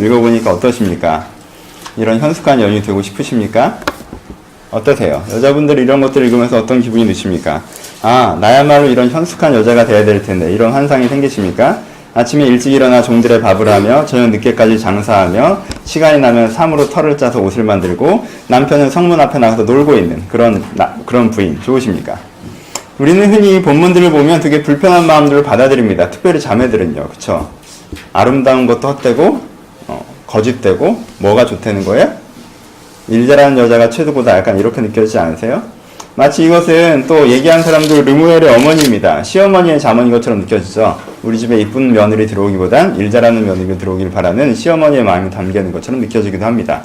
읽어보니까 어떠십니까? 이런 현숙한 연인이 되고 싶으십니까? 어떠세요? 여자분들 이런 것들 읽으면서 어떤 기분이 드십니까? 아, 나야말로 이런 현숙한 여자가 돼야 될 텐데, 이런 환상이 생기십니까? 아침에 일찍 일어나 종들의 밥을 하며 저녁 늦게까지 장사하며 시간이 나면 삼으로 털을 짜서 옷을 만들고 남편은 성문 앞에 나가서 놀고 있는 그런 부인 좋으십니까? 우리는 흔히 본문들을 보면 되게 불편한 마음들을 받아들입니다. 특별히 자매들은요. 그쵸? 아름다운 것도 헛되고 거짓되고 뭐가 좋다는 거예요? 일 잘하는 여자가 최고다, 약간 이렇게 느껴지지 않으세요? 마치 이것은 또 얘기한 사람들 르무엘의 어머니입니다. 시어머니의 자문인 것처럼 느껴지죠. 우리 집에 이쁜 며느리 들어오기보단 일 잘하는 며느리 들어오길 바라는 시어머니의 마음이 담겨있는 것처럼 느껴지기도 합니다.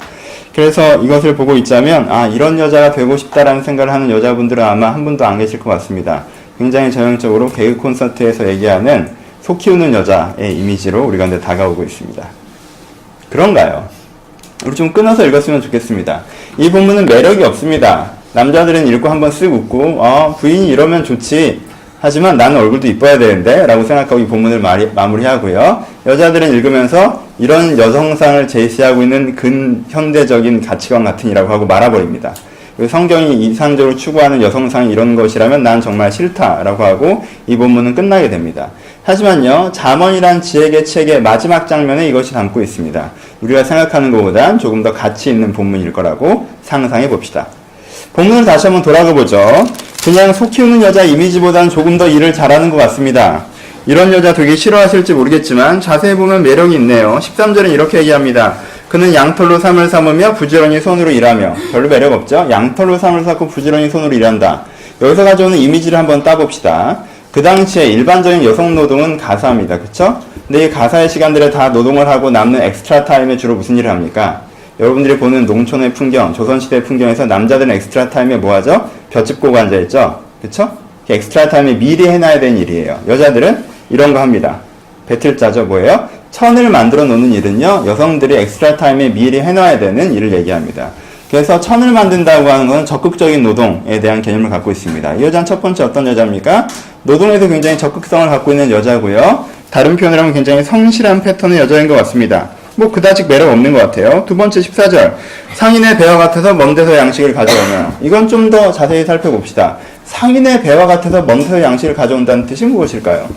그래서 이것을 보고 있자면 아, 이런 여자가 되고 싶다라는 생각을 하는 여자분들은 아마 한 분도 안 계실 것 같습니다. 굉장히 전형적으로 개그 콘서트에서 얘기하는 속 키우는 여자의 이미지로 우리 가운데 다가오고 있습니다. 그런가요? 우리 좀 끊어서 읽었으면 좋겠습니다. 이 본문은 매력이 없습니다. 남자들은 읽고 한번 쓱 웃고 부인이 이러면 좋지, 하지만 나는 얼굴도 이뻐야 되는데 라고 생각하고 이 본문을 마무리하고요. 여자들은 읽으면서 이런 여성상을 제시하고 있는 근현대적인 가치관 같으니라고 하고 말아버립니다. 성경이 이상적으로 추구하는 여성상이 이런 것이라면 난 정말 싫다라고 하고 이 본문은 끝나게 됩니다. 하지만요, 잠언이란 지혜의 책의 마지막 장면에 이것이 담고 있습니다. 우리가 생각하는 것보단 조금 더 가치 있는 본문일 거라고 상상해 봅시다. 본문을 다시 한번 돌아가 보죠. 그냥 속 키우는 여자 이미지보다는 조금 더 일을 잘하는 것 같습니다. 이런 여자 되게 싫어하실지 모르겠지만 자세히 보면 매력이 있네요. 13절은 이렇게 얘기합니다. 그는 양털로 삶을 삼으며 부지런히 손으로 일하며. 별로 매력 없죠? 양털로 삶을 쌓고 부지런히 손으로 일한다. 여기서 가져오는 이미지를 한번 따봅시다. 그 당시에 일반적인 여성 노동은 가사입니다. 그쵸? 근데 이 가사의 시간들에 다 노동을 하고 남는 엑스트라 타임에 주로 무슨 일을 합니까? 여러분들이 보는 농촌의 풍경, 조선시대의 풍경에서 남자들은 엑스트라 타임에 뭐 하죠? 볏짚 고고 앉아있죠? 그쵸? 엑스트라 타임에 미리 해놔야 되는 일이에요. 여자들은 이런 거 합니다. 배틀 짜죠? 뭐예요? 천을 만들어 놓는 일은요, 여성들이 엑스트라 타임에 미리 해놔야 되는 일을 얘기합니다. 그래서 천을 만든다고 하는 것은 적극적인 노동에 대한 개념을 갖고 있습니다. 이 여자는 첫 번째 어떤 여자입니까? 노동에서 굉장히 적극성을 갖고 있는 여자고요. 다른 표현을 하면 굉장히 성실한 패턴의 여자인 것 같습니다. 뭐 그다지 매력 없는 것 같아요. 두 번째 14절. 상인의 배와 같아서 먼 데서 양식을 가져오며. 이건 좀 더 자세히 살펴봅시다. 상인의 배와 같아서 먼 데서 양식을 가져온다는 뜻이 무엇일까요?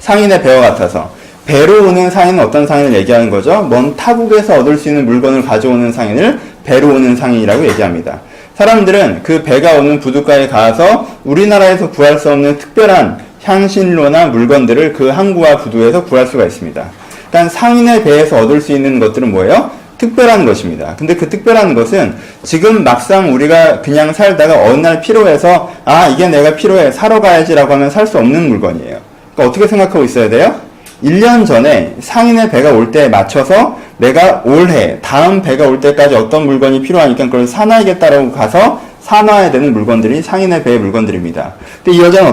상인의 배와 같아서. 배로 오는 상인은 어떤 상인을 얘기하는 거죠? 먼 타국에서 얻을 수 있는 물건을 가져오는 상인을 배로 오는 상인이라고 얘기합니다. 사람들은 그 배가 오는 부둣가에 가서 우리나라에서 구할 수 없는 특별한 향신료나 물건들을 그 항구와 부두에서 구할 수가 있습니다. 일단 상인의 배에서 얻을 수 있는 것들은 뭐예요? 특별한 것입니다. 근데 그 특별한 것은 지금 막상 우리가 그냥 살다가 어느 날 필요해서 이게 내가 필요해, 사러 가야지라고 하면 살 수 없는 물건이에요. 그러니까 어떻게 생각하고 있어야 돼요? 1년 전에 상인의 배가 올 때에 맞춰서 내가 올해 다음 배가 올 때까지 어떤 물건이 필요하니까 그걸 사놔야겠다라고 가서 사놔야 되는 물건들이 상인의 배의 물건들입니다. 근데 이 여자는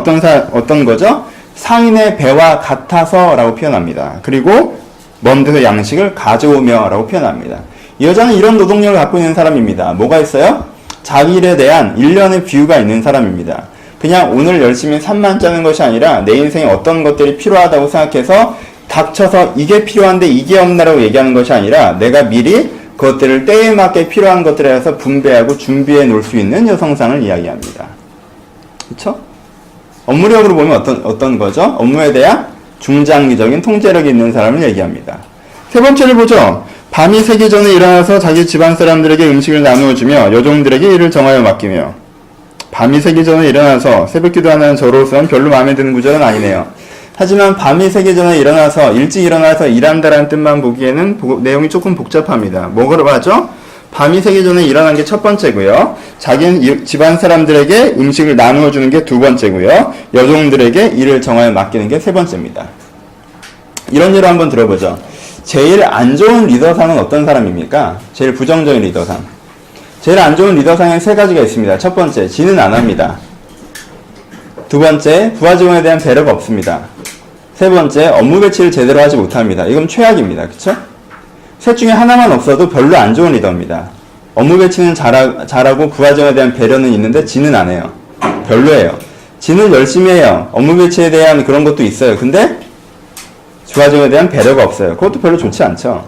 어떤 거죠? 상인의 배와 같아서 라고 표현합니다. 그리고 먼 데서 양식을 가져오며 라고 표현합니다. 이 여자는 이런 노동력을 갖고 있는 사람입니다. 뭐가 있어요? 자기 일에 대한 일련의 뷰가 있는 사람입니다. 그냥 오늘 열심히 산만 짜는 것이 아니라 내 인생에 어떤 것들이 필요하다고 생각해서 닥쳐서 이게 필요한데 이게 없나라고 얘기하는 것이 아니라 내가 미리 그것들을 때에 맞게 필요한 것들에 대해서 분배하고 준비해 놓을 수 있는 여성상을 이야기합니다. 그렇죠? 업무력으로 보면 어떤 거죠? 업무에 대한 중장기적인 통제력이 있는 사람을 얘기합니다. 세 번째를 보죠. 밤이 새기 전에 일어나서 자기 집안 사람들에게 음식을 나누어주며 여종들에게 일을 정하여 맡기며. 밤이 새기 전에 일어나서 새벽 기도하는 저로서는 별로 마음에 드는 구절은 아니네요. 하지만 밤이 새기 전에 일어나서 일찍 일어나서 일한다라는 뜻만 보기에는 내용이 조금 복잡합니다. 뭐라고 하죠? 밤이 새기 전에 일어난 게 첫 번째고요. 자기는 집안 사람들에게 음식을 나누어 주는 게 두 번째고요. 여종들에게 일을 정하여 맡기는 게 세 번째입니다. 이런 예를 한번 들어보죠. 제일 안 좋은 리더상은 어떤 사람입니까? 제일 부정적인 리더상. 제일 안 좋은 리더상에 세 가지가 있습니다. 첫 번째, 지는 안 합니다. 두 번째, 부하 직원에 대한 배려가 없습니다. 세 번째, 업무 배치를 제대로 하지 못합니다. 이건 최악입니다. 그쵸? 셋 중에 하나만 없어도 별로 안 좋은 리더입니다. 업무 배치는 잘하고 부하 직원에 대한 배려는 있는데 지는 안 해요. 별로예요. 지는 열심히 해요. 업무 배치에 대한 그런 것도 있어요. 근데 부하 직원에 대한 배려가 없어요. 그것도 별로 좋지 않죠.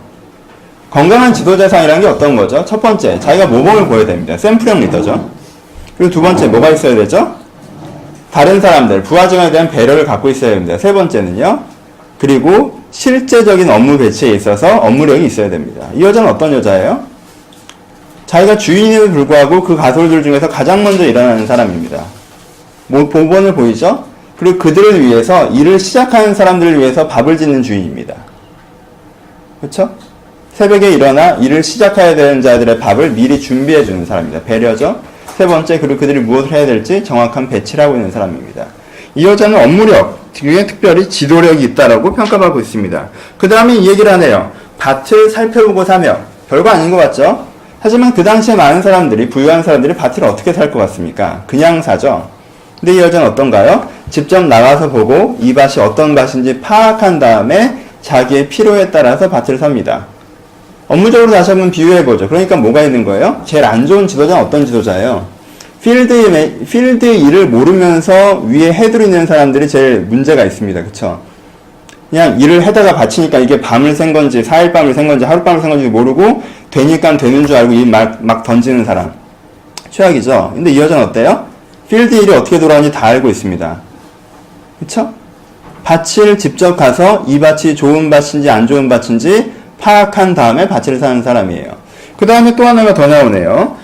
건강한 지도자상이라는 게 어떤 거죠? 첫 번째, 자기가 모범을 보여야 됩니다. 샘플형 리더죠. 그리고 두 번째, 뭐가 있어야 되죠? 다른 사람들, 부하직원에 대한 배려를 갖고 있어야 됩니다. 세 번째는요. 그리고 실제적인 업무 배치에 있어서 업무력이 있어야 됩니다. 이 여자는 어떤 여자예요? 자기가 주인임에도 불구하고 그 가솔들 중에서 가장 먼저 일어나는 사람입니다. 모범을 보이죠? 그리고 그들을 위해서 일을 시작하는 사람들을 위해서 밥을 짓는 주인입니다. 그렇죠? 새벽에 일어나 일을 시작해야 되는 자들의 밥을 미리 준비해 주는 사람입니다. 배려죠. 세 번째, 그리고 그들이 무엇을 해야 될지 정확한 배치를 하고 있는 사람입니다. 이 여자는 업무력, 특별히 지도력이 있다라고 평가받고 있습니다. 그 다음에 이 얘기를 하네요. 밭을 살펴보고 사며. 별거 아닌 것 같죠? 하지만 그 당시에 많은 사람들이, 부유한 사람들이 밭을 어떻게 살 것 같습니까? 그냥 사죠. 근데 이 여자는 어떤가요? 직접 나가서 보고 이 밭이 어떤 밭인지 파악한 다음에 자기의 필요에 따라서 밭을 삽니다. 업무적으로 다시 한번 비유해보죠. 그러니까 뭐가 있는 거예요? 제일 안 좋은 지도자는 어떤 지도자예요? 필드 일을 모르면서 위에 헤드로 있는 사람들이 제일 문제가 있습니다. 그쵸? 그냥 일을 해다가 바치니까 이게 밤을 샌 건지, 4일 밤을 샌 건지, 하룻밤을 샌 건지 모르고, 되니까 되는 줄 알고 일 막 던지는 사람. 최악이죠? 근데 이 여자는 어때요? 필드 일이 어떻게 돌아가는지 다 알고 있습니다. 그쵸? 밭을 직접 가서 이 밭이 좋은 밭인지 안 좋은 밭인지 파악한 다음에 밭을 사는 사람이에요. 그 다음에 또 하나가 더 나오네요.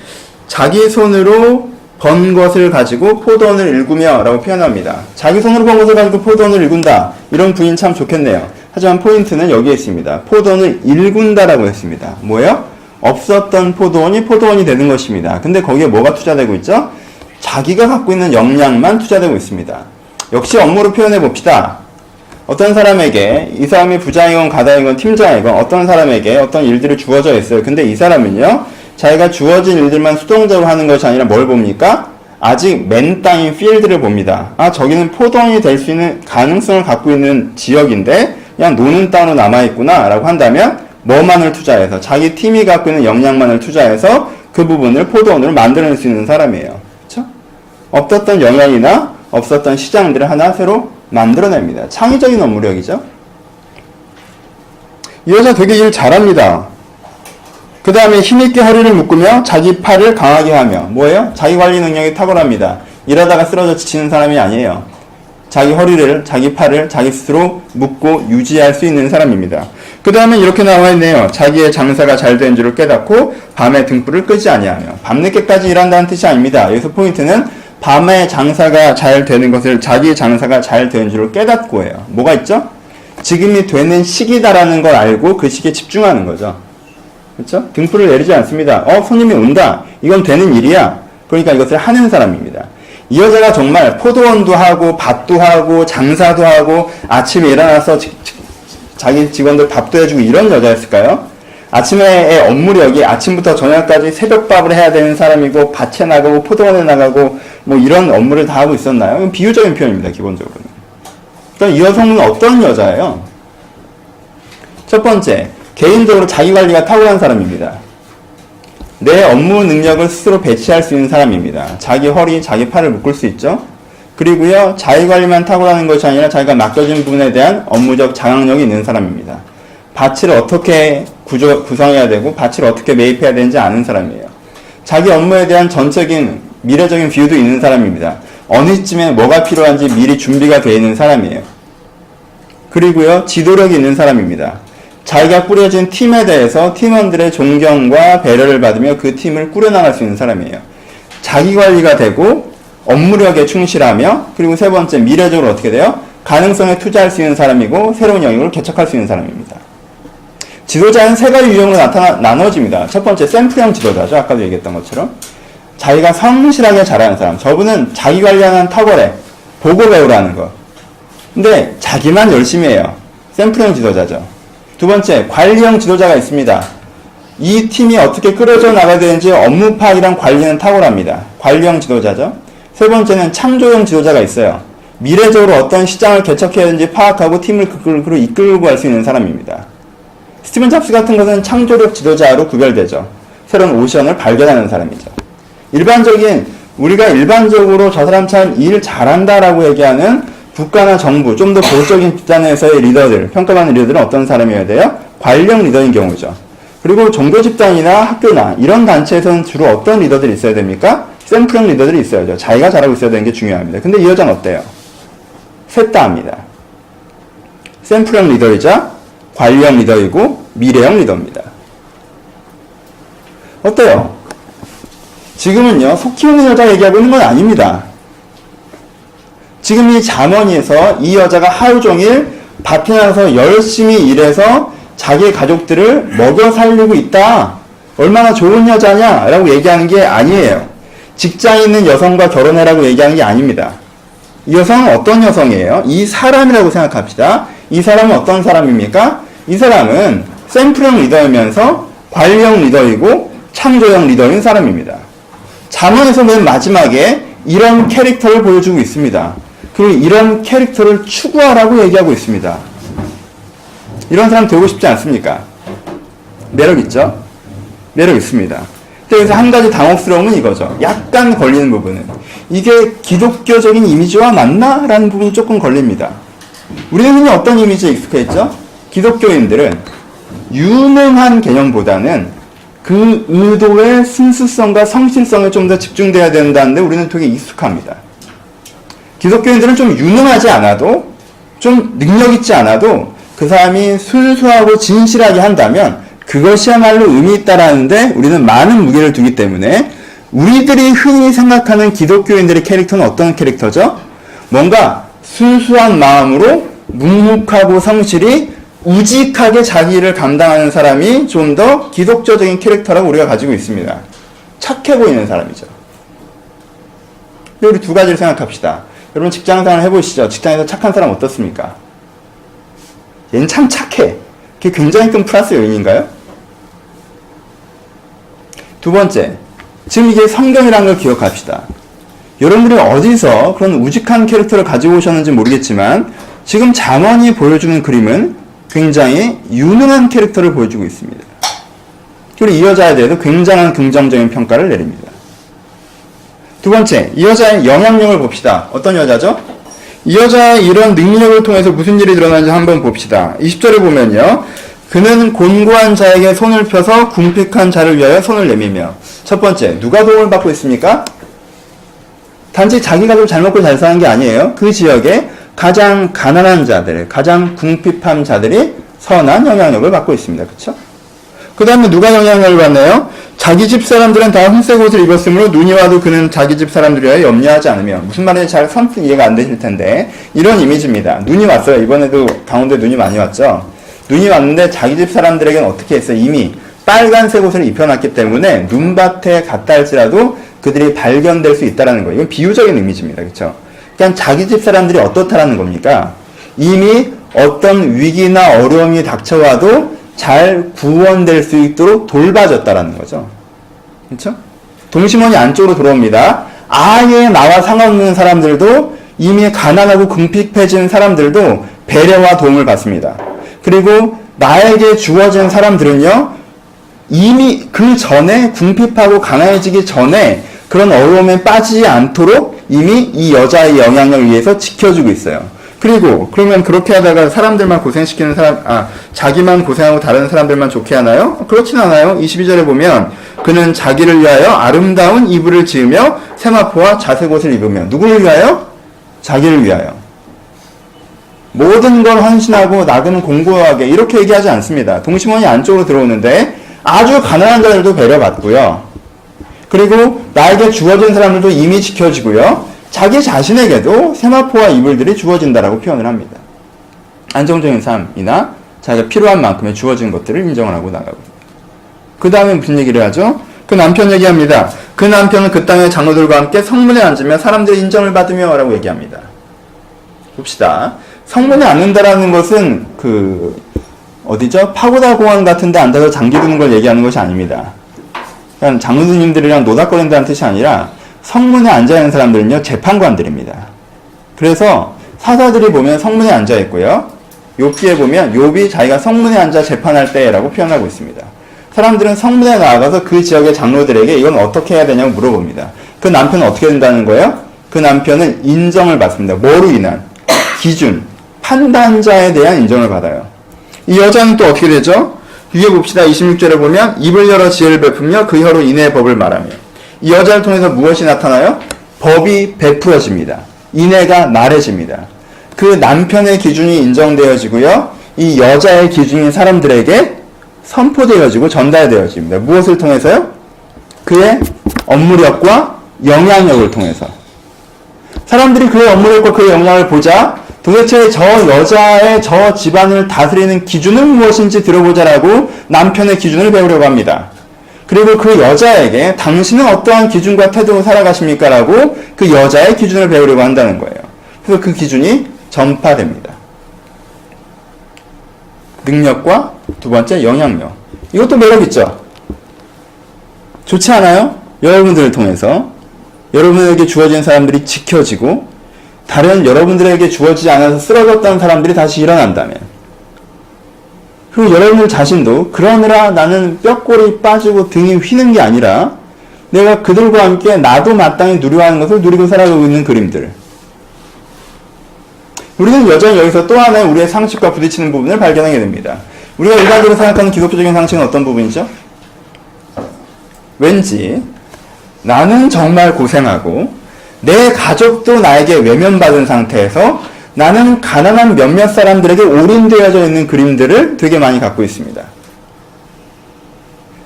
자기 손으로 번 것을 가지고 포도원을 일구며 라고 표현합니다. 자기 손으로 번 것을 가지고 포도원을 일군다. 이런 부인 참 좋겠네요. 하지만 포인트는 여기에 있습니다. 포도원을 일군다라고 했습니다. 뭐예요? 없었던 포도원이 포도원이 되는 것입니다. 근데 거기에 뭐가 투자되고 있죠? 자기가 갖고 있는 역량만 투자되고 있습니다. 역시 업무로 표현해 봅시다. 어떤 사람에게, 이 사람이 부장이건 가장이건 팀장이건 어떤 사람에게 어떤 일들이 주어져 있어요. 근데 이 사람은요, 자기가 주어진 일들만 수동적으로 하는 것이 아니라 뭘 봅니까? 아직 맨 땅인 필드를 봅니다. 아, 저기는 포도원이 될 수 있는 가능성을 갖고 있는 지역인데 그냥 노는 땅으로 남아있구나 라고 한다면 뭐만을 투자해서, 자기 팀이 갖고 있는 역량만을 투자해서 그 부분을 포도원으로 만들어낼 수 있는 사람이에요. 그쵸? 없었던 영향이나 없었던 시장들을 하나 새로 만들어냅니다. 창의적인 업무력이죠. 이 여자 되게 일 잘합니다. 그 다음에 힘있게 허리를 묶으며 자기 팔을 강하게 하며. 뭐예요? 자기 관리 능력이 탁월합니다. 일하다가 쓰러져 지치는 사람이 아니에요. 자기 허리를, 자기 팔을 자기 스스로 묶고 유지할 수 있는 사람입니다. 그 다음에 이렇게 나와 있네요. 자기의 장사가 잘 된 줄을 깨닫고 밤에 등불을 끄지 아니하며. 밤늦게까지 일한다는 뜻이 아닙니다. 여기서 포인트는 밤에 장사가 잘 되는 것을 자기의 장사가 잘 되는 줄을 깨닫고 해요. 뭐가 있죠? 지금이 되는 시기다라는 걸 알고 그 시기에 집중하는 거죠. 그렇죠? 등불을 내리지 않습니다. 손님이 온다. 이건 되는 일이야. 그러니까 이것을 하는 사람입니다. 이 여자가 정말 포도원도 하고 밭도 하고 장사도 하고 아침에 일어나서 자기 직원들 밥도 해주고 이런 여자였을까요? 아침에 업무력이 아침부터 저녁까지 새벽밥을 해야 되는 사람이고 밭에 나가고 포도원에 나가고 뭐 이런 업무를 다 하고 있었나요? 이건 비유적인 표현입니다. 기본적으로는. 그러니까 이 여성은 어떤 여자예요? 첫 번째, 개인적으로 자기관리가 탁월한 사람입니다. 내 업무 능력을 스스로 배치할 수 있는 사람입니다. 자기 허리, 자기 팔을 묶을 수 있죠. 그리고요, 자기관리만 탁월하는 것이 아니라 자기가 맡겨진 부분에 대한 업무적 장악력이 있는 사람입니다. 밭을 어떻게 구성해야 되고 밭을 어떻게 매입해야 되는지 아는 사람이에요. 자기 업무에 대한 전적인 미래적인 뷰도 있는 사람입니다. 어느 시점에 뭐가 필요한지 미리 준비가 되어 있는 사람이에요. 그리고요, 지도력이 있는 사람입니다. 자기가 꾸려진 팀에 대해서 팀원들의 존경과 배려를 받으며 그 팀을 꾸려나갈 수 있는 사람이에요. 자기관리가 되고 업무력에 충실하며, 그리고 세 번째, 미래적으로 어떻게 돼요? 가능성에 투자할 수 있는 사람이고 새로운 영역을 개척할 수 있는 사람입니다. 지도자는 세 가지 유형으로 나눠집니다. 첫 번째, 샘플형 지도자죠. 아까도 얘기했던 것처럼. 자기가 성실하게 잘하는 사람. 저분은 자기 관리하는 탁월해. 보고 배우라는 거. 근데 자기만 열심히 해요. 샘플형 지도자죠. 두 번째, 관리형 지도자가 있습니다. 이 팀이 어떻게 끌어져 나가야 되는지 업무 파악이랑 관리는 탁월합니다. 관리형 지도자죠. 세 번째는 창조형 지도자가 있어요. 미래적으로 어떤 시장을 개척해야 되는지 파악하고 팀을 이끌고 갈 수 있는 사람입니다. 스티븐 잡스 같은 것은 창조력 지도자로 구별되죠. 새로운 오션을 발견하는 사람이죠. 우리가 일반적으로 저 사람 참 일 잘한다라고 얘기하는 국가나 정부, 좀 더 보수적인 집단에서의 리더들, 평가받는 리더들은 어떤 사람이어야 돼요? 관리형 리더인 경우죠. 그리고 종교 집단이나 학교나 이런 단체에서는 주로 어떤 리더들이 있어야 됩니까? 샘플형 리더들이 있어야죠. 자기가 잘하고 있어야 되는 게 중요합니다. 근데 이 여자는 어때요? 셋 다 합니다. 샘플형 리더이자 관리형 리더이고 미래형 리더입니다. 어때요? 지금은요, 속 키우는 여자 얘기하고 있는 건 아닙니다. 지금 이 잠언에서 이 여자가 하루 종일 밭에 나가서 열심히 일해서 자기 가족들을 먹여 살리고 있다. 얼마나 좋은 여자냐라고 얘기하는 게 아니에요. 직장에 있는 여성과 결혼해라고 얘기하는 게 아닙니다. 이 여성은 어떤 여성이에요? 이 사람이라고 생각합시다. 이 사람은 어떤 사람입니까? 이 사람은 샘플형 리더이면서 관리형 리더이고 창조형 리더인 사람입니다. 잠언에서 맨 마지막에 이런 캐릭터를 보여주고 있습니다. 그리고 이런 캐릭터를 추구하라고 얘기하고 있습니다. 이런 사람 되고 싶지 않습니까? 매력 있죠? 매력 있습니다. 그래서 한 가지 당혹스러움은 이거죠. 약간 걸리는 부분은 이게 기독교적인 이미지와 맞나? 라는 부분이 조금 걸립니다. 우리는 흔히 어떤 이미지에 익숙해 있죠? 기독교인들은 유능한 개념보다는 그 의도의 순수성과 성실성에 좀 더 집중돼야 된다는데 우리는 되게 익숙합니다. 기독교인들은 좀 유능하지 않아도, 좀 능력 있지 않아도 그 사람이 순수하고 진실하게 한다면 그것이야말로 의미 있다라는데 우리는 많은 무게를 두기 때문에 우리들이 흔히 생각하는 기독교인들의 캐릭터는 어떤 캐릭터죠? 뭔가 순수한 마음으로 묵묵하고 성실히 우직하게 자기 일을 감당하는 사람이 좀 더 기독교적인 캐릭터라고 우리가 가지고 있습니다. 착해 보이는 사람이죠. 우리 두 가지를 생각합시다. 여러분 직장생활 해보시죠. 직장에서 착한 사람 어떻습니까? 얘는 참 착해. 그게 굉장히 큰 플러스 요인인가요? 두 번째, 지금 이게 성경이라는 걸 기억합시다. 여러분들이 어디서 그런 우직한 캐릭터를 가지고 오셨는지 모르겠지만 지금 잠언이 보여주는 그림은 굉장히 유능한 캐릭터를 보여주고 있습니다. 그리고 이 여자에 대해서 굉장한 긍정적인 평가를 내립니다. 두 번째, 이 여자의 영향력을 봅시다. 어떤 여자죠? 이 여자의 이런 능력을 통해서 무슨 일이 드러나는지 한번 봅시다. 20절에 보면요. 그는 곤고한 자에게 손을 펴서 궁핍한 자를 위하여 손을 내밀며. 첫 번째, 누가 도움을 받고 있습니까? 단지 자기가 좀 잘 먹고 잘 사는 게 아니에요. 그 지역에 가장 가난한 자들, 가장 궁핍한 자들이 선한 영향력을 받고 있습니다. 그렇죠? 그 다음에 누가 영향력을 받나요? 자기 집 사람들은 다 흰색 옷을 입었으므로 눈이 와도 그는 자기 집 사람들이라 염려하지 않으며. 무슨 말인지 잘 선뜻 이해가 안 되실 텐데 이런 이미지입니다. 눈이 왔어요. 이번에도 강원도에 눈이 많이 왔죠. 눈이 왔는데 자기 집 사람들에게는 어떻게 했어요? 이미 빨간색 옷을 입혀놨기 때문에 눈밭에 갔다 할지라도 그들이 발견될 수 있다는 거예요. 이건 비유적인 이미지입니다. 그렇죠? 그냥 자기 집 사람들이 어떻다라는 겁니까? 이미 어떤 위기나 어려움이 닥쳐와도 잘 구원될 수 있도록 돌봐줬다라는 거죠. 그렇죠? 동심원이 안쪽으로 들어옵니다. 아예 나와 상관없는 사람들도 이미 가난하고 궁핍해진 사람들도 배려와 도움을 받습니다. 그리고 나에게 주어진 사람들은요, 이미 그 전에 궁핍하고 가난해지기 전에 그런 어려움에 빠지지 않도록 이미 이 여자의 영향력을 위해서 지켜주고 있어요. 그리고 그러면 그렇게 하다가 사람들만 고생시키는 자기만 고생하고 다른 사람들만 좋게 하나요? 그렇진 않아요. 22절에 보면 그는 자기를 위하여 아름다운 이불을 지으며 세마포와 자색 옷을 입으며. 누구를 위하여? 자기를 위하여. 모든 걸 헌신하고 나그는 공고하게 이렇게 얘기하지 않습니다. 동심원이 안쪽으로 들어오는데 아주 가난한 자들도 배려받고요. 그리고 나에게 주어진 사람들도 이미 지켜지고요. 자기 자신에게도 세마포와 이불들이 주어진다라고 표현을 합니다. 안정적인 삶이나 자기가 필요한 만큼의 주어진 것들을 인정을 하고 나가고. 그 다음에 무슨 얘기를 하죠? 그 남편 얘기합니다. 그 남편은 그 땅의 장로들과 함께 성문에 앉으며 사람들의 인정을 받으며 라고 얘기합니다. 봅시다. 성문에 앉는다라는 것은 어디죠? 파고다 공원 같은 데 앉아서 장기 두는 걸 얘기하는 것이 아닙니다. 그러니까 장로님들이랑 노닥거린다는 뜻이 아니라 성문에 앉아있는 사람들은요, 재판관들입니다. 그래서 사사들이 보면 성문에 앉아있고요. 욥기에 보면 욥이 자기가 성문에 앉아 재판할 때라고 표현하고 있습니다. 사람들은 성문에 나아가서 그 지역의 장로들에게 이건 어떻게 해야 되냐고 물어봅니다. 그 남편은 어떻게 된다는 거예요? 그 남편은 인정을 받습니다. 뭐로 인한? 기준, 판단자에 대한 인정을 받아요. 이 여자는 또 어떻게 되죠? 뒤에 봅시다. 26절에 보면 입을 열어 지혜를 베풀며 그 혀로 인애의 법을 말하며. 이 여자를 통해서 무엇이 나타나요? 법이 베풀어집니다. 인애가 나래집니다. 그 남편의 기준이 인정되어지고요. 이 여자의 기준이 사람들에게 선포되어지고 전달되어집니다. 무엇을 통해서요? 그의 업무력과 영향력을 통해서. 사람들이 그의 업무력과 그의 영향을 보자 도대체 저 여자의 저 집안을 다스리는 기준은 무엇인지 들어보자라고 남편의 기준을 배우려고 합니다. 그리고 그 여자에게 당신은 어떠한 기준과 태도로 살아가십니까? 라고 그 여자의 기준을 배우려고 한다는 거예요. 그래서 그 기준이 전파됩니다. 능력과 두 번째 영향력. 이것도 매력 있죠? 좋지 않아요? 여러분들을 통해서 여러분에게 주어진 사람들이 지켜지고 다른 여러분들에게 주어지지 않아서 쓰러졌던 사람들이 다시 일어난다면, 그리고 여러분들 자신도 그러느라 나는 뼈골이 빠지고 등이 휘는 게 아니라 내가 그들과 함께 나도 마땅히 누려하는 것을 누리고 살아가고 있는 그림들. 우리는 여전히 여기서 또 하나의 우리의 상식과 부딪히는 부분을 발견하게 됩니다. 우리가 일반적으로 생각하는 기독교적인 상식은 어떤 부분이죠? 왠지 나는 정말 고생하고 내 가족도 나에게 외면받은 상태에서 나는 가난한 몇몇 사람들에게 올인되어져 있는 그림들을 되게 많이 갖고 있습니다.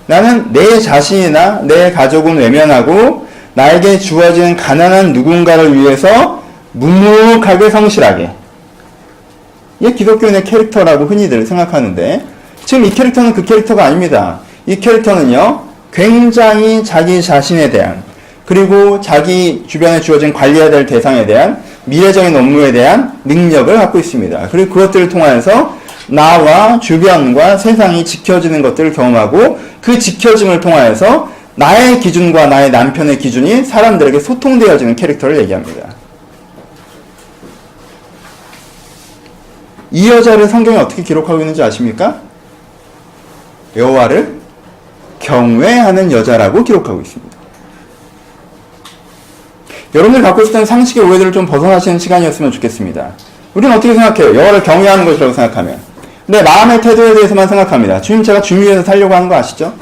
나는 내 자신이나 내 가족은 외면하고 나에게 주어진 가난한 누군가를 위해서 묵묵하게 성실하게. 이게 기독교인의 캐릭터라고 흔히들 생각하는데 지금 이 캐릭터는 그 캐릭터가 아닙니다. 이 캐릭터는요, 굉장히 자기 자신에 대한, 그리고 자기 주변에 주어진 관리해야 될 대상에 대한 미래적인 업무에 대한 능력을 갖고 있습니다. 그리고 그것들을 통해서 나와 주변과 세상이 지켜지는 것들을 경험하고 그 지켜짐을 통하여서 나의 기준과 나의 남편의 기준이 사람들에게 소통되어지는 캐릭터를 얘기합니다. 이 여자를 성경에 어떻게 기록하고 있는지 아십니까? 여호와를 경외하는 여자라고 기록하고 있습니다. 여러분들 갖고 있었던 상식의 오해들을 좀 벗어나시는 시간이었으면 좋겠습니다. 우리는 어떻게 생각해요? 여호와를 경외하는 것이라고 생각하면 내 마음의 태도에 대해서만 생각합니다. 주님, 제가 주님 위해서 살려고 하는 거 아시죠?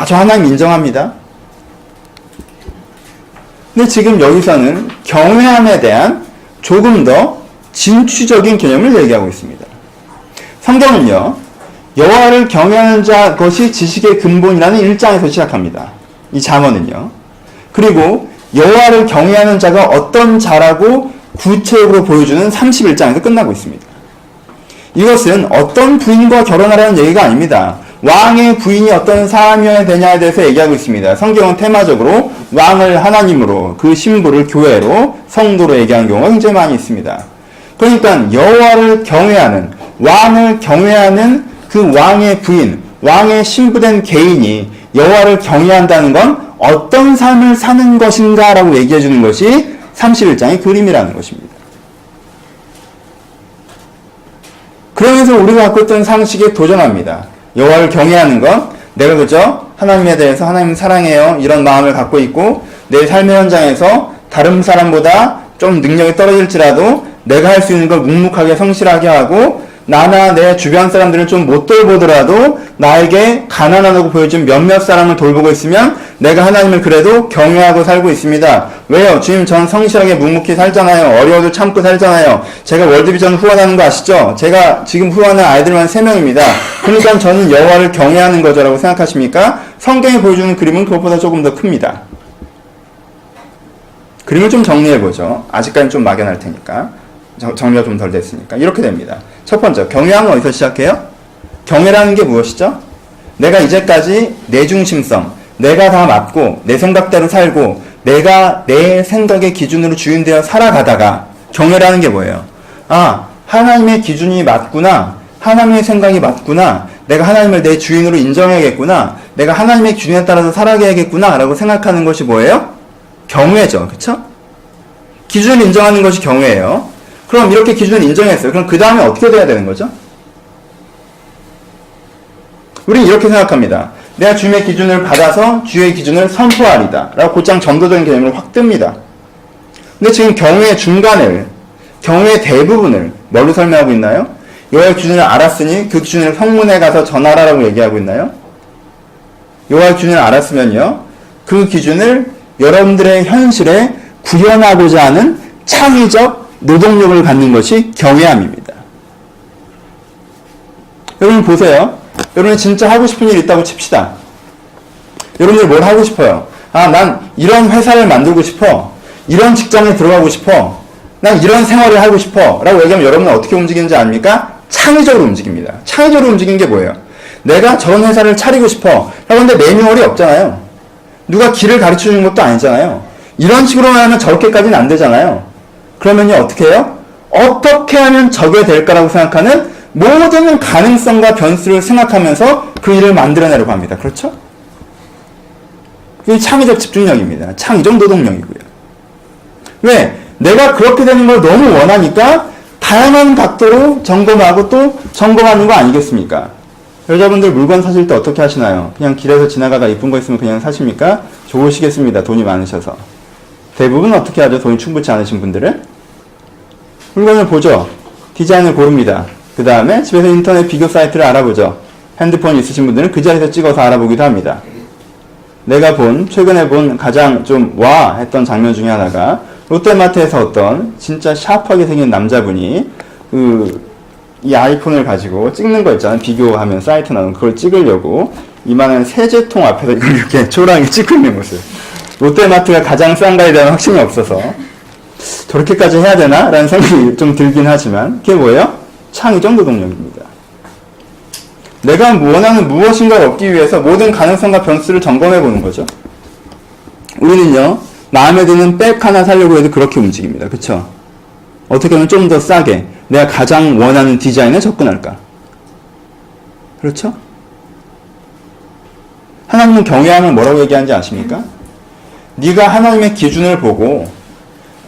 저 하나님 인정합니다. 근데 지금 여기서는 경외함에 대한 조금 더 진취적인 개념을 얘기하고 있습니다. 성경은요, 여호와를 경외하는 자 것이 지식의 근본이라는 1장에서 시작합니다. 이 잠언은요. 그리고 여호와를 경외하는 자가 어떤 자라고 구체적으로 보여주는 31장에서 끝나고 있습니다. 이것은 어떤 부인과 결혼하라는 얘기가 아닙니다. 왕의 부인이 어떤 사람이어야 되냐에 대해서 얘기하고 있습니다. 성경은 테마적으로 왕을 하나님으로, 그 신부를 교회로, 성도로 얘기하는 경우가 굉장히 많이 있습니다. 그러니까 여호와를 경외하는, 왕을 경외하는 그 왕의 부인, 왕의 신부된 개인이 여호와를 경외한다는 건 어떤 삶을 사는 것인가 라고 얘기해 주는 것이 31장의 그림이라는 것입니다. 그러면서 우리가 갖고 있던 상식에 도전합니다. 여호와를 경외하는 건 내가 그저 하나님에 대해서 하나님 사랑해요 이런 마음을 갖고 있고 내 삶의 현장에서 다른 사람보다 좀 능력이 떨어질지라도 내가 할 수 있는 걸 묵묵하게 성실하게 하고 나나 내 주변 사람들을 좀 못 돌보더라도 나에게 가난하다고 보여준 몇몇 사람을 돌보고 있으면 내가 하나님을 그래도 경외하고 살고 있습니다. 왜요? 주님, 전 성실하게 묵묵히 살잖아요. 어려워도 참고 살잖아요. 제가 월드비전 후원하는 거 아시죠? 제가 지금 후원하는 아이들만 3명입니다. 그러니까 저는 여호와를 경외하는 거죠라고 생각하십니까? 성경이 보여주는 그림은 그것보다 조금 더 큽니다. 그림을 좀 정리해보죠. 아직까지는 좀 막연할 테니까. 정리가 좀 덜 됐으니까. 이렇게 됩니다. 첫 번째, 경외함은 어디서 시작해요? 경외라는 게 무엇이죠? 내가 이제까지 내 중심성, 내가 다 맞고 내 생각대로 살고 내가 내 생각의 기준으로 주인되어 살아가다가 경외라는 게 뭐예요? 하나님의 기준이 맞구나. 하나님의 생각이 맞구나. 내가 하나님을 내 주인으로 인정해야겠구나. 내가 하나님의 기준에 따라서 살아가야겠구나 라고 생각하는 것이 뭐예요? 경외죠. 그쵸? 기준을 인정하는 것이 경외예요. 그럼 이렇게 기준을 인정했어요. 그럼 그 다음에 어떻게 돼야 되는 거죠? 우리는 이렇게 생각합니다. 내가 주님의 기준을 받아서 주의 기준을 선포하리다 라고 곧장 전도적인 개념을 확 뜹니다. 근데 지금 경외의 중간을, 경외의 대부분을 뭘로 설명하고 있나요? 여호와의 기준을 알았으니 그 기준을 성문에 가서 전하라라고 얘기하고 있나요? 여호와의 기준을 알았으면요, 그 기준을 여러분들의 현실에 구현하고자 하는 창의적 노동력을 갖는 것이 경외함입니다. 여러분 보세요. 여러분이 진짜 하고 싶은 일 있다고 칩시다. 여러분들 뭘 하고 싶어요? 아, 난 이런 회사를 만들고 싶어. 이런 직장에 들어가고 싶어. 난 이런 생활을 하고 싶어. 라고 얘기하면 여러분은 어떻게 움직이는지 압니까? 창의적으로 움직입니다. 창의적으로 움직이는 게 뭐예요? 내가 저런 회사를 차리고 싶어. 라고 하는데 매뉴얼이 없잖아요. 누가 길을 가르쳐 주는 것도 아니잖아요. 이런 식으로만 하면 저렇게까지는 안 되잖아요. 그러면요, 어떻게 해요? 어떻게 하면 저게 될까라고 생각하는 모든 가능성과 변수를 생각하면서 그 일을 만들어내려고 합니다. 그렇죠? 이게 창의적 집중력입니다. 창의적 노동력이고요. 왜? 내가 그렇게 되는 걸 너무 원하니까 다양한 각도로 점검하고 또 점검하는 거 아니겠습니까? 여자분들 물건 사실 때 어떻게 하시나요? 그냥 길에서 지나가다 이쁜 거 있으면 그냥 사십니까? 좋으시겠습니다. 돈이 많으셔서. 대부분 어떻게 하죠? 돈이 충분치 않으신 분들은? 물건을 보죠. 디자인을 고릅니다. 그 다음에 집에서 인터넷 비교 사이트를 알아보죠. 핸드폰 있으신 분들은 그 자리에서 찍어서 알아보기도 합니다. 내가 최근에 본 가장 좀 와 했던 장면 중에 하나가 롯데마트에서 어떤 진짜 샤프하게 생긴 남자분이 이 아이폰을 가지고 찍는 거 있잖아요. 비교하면 사이트 나오는 그걸 찍으려고 이만한 세제통 앞에서 이렇게 초랑이 찍고 있는 모습. 롯데마트가 가장 싼가에 대한 확신이 없어서 저렇게까지 해야 되나? 라는 생각이 좀 들긴 하지만 그게 뭐예요? 창의적 노동력입니다. 내가 원하는 무엇인가를 얻기 위해서 모든 가능성과 변수를 점검해 보는 거죠. 우리는요, 마음에 드는 백 하나 사려고 해도 그렇게 움직입니다. 그쵸? 어떻게 하면 좀 더 싸게 내가 가장 원하는 디자인에 접근할까? 그렇죠? 하나님은 경외함을 뭐라고 얘기하는지 아십니까? 네가 하나님의 기준을 보고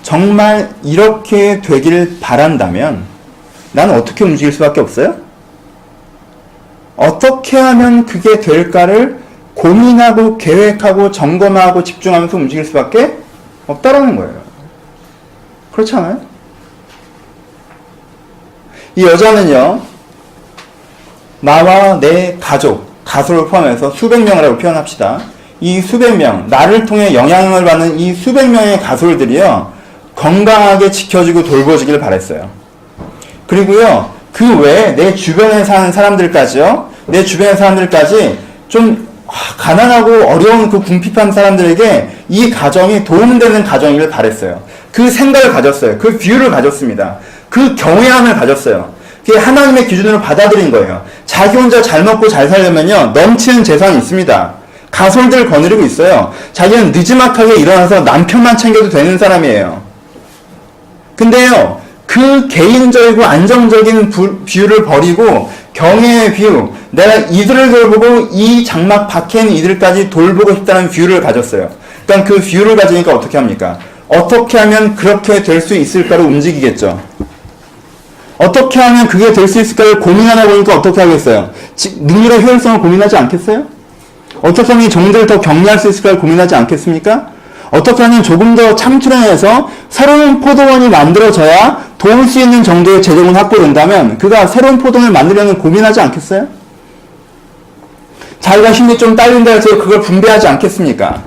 정말 이렇게 되길 바란다면 나는 어떻게 움직일 수밖에 없어요? 어떻게 하면 그게 될까를 고민하고 계획하고 점검하고 집중하면서 움직일 수밖에 없다라는 거예요. 그렇지 않아요? 이 여자는요, 나와 내 가족을 포함해서 수백 명이라고 표현합시다. 이 수백 명, 나를 통해 영향을 받는 이 수백 명의 가솔들이요, 건강하게 지켜주고 돌보지길 바랬어요. 그리고요, 그 외에 내 주변에 사는 사람들까지요, 내 주변의 사람들까지 좀 가난하고 어려운 그 궁핍한 사람들에게 이 가정이 도움되는 가정이길 바랬어요. 그 생각을 가졌어요. 그 뷰를 가졌습니다. 그 경외함을 가졌어요. 그게 하나님의 기준으로 받아들인 거예요. 자기 혼자 잘 먹고 잘 살려면요, 넘치는 재산이 있습니다. 가솔들 거느리고 있어요. 자기는 느지막하게 일어나서 남편만 챙겨도 되는 사람이에요. 근데요, 그 개인적이고 안정적인 뷰를 버리고 경외의 뷰, 내가 이들을 돌보고 이 장막 밖에 있는 이들까지 돌보고 싶다는 뷰를 가졌어요. 그러니까 그 뷰를 가지니까 어떻게 합니까? 어떻게 하면 그렇게 될 수 있을까로 움직이겠죠. 어떻게 하면 그게 될 수 있을까를 고민하다 보니까 어떻게 하겠어요? 능률의 효율성을 고민하지 않겠어요? 어떻게 하면 종들을 더 격려할 수 있을까를 고민하지 않겠습니까? 어떻게 하면 조금 더 창출해내서 새로운 포도원이 만들어져야 도울 수 있는 정도의 재정은 확보된다면 그가 새로운 포도원을 만들려는 고민하지 않겠어요? 자기가 힘이 좀 딸린다 해서 그걸 분배하지 않겠습니까?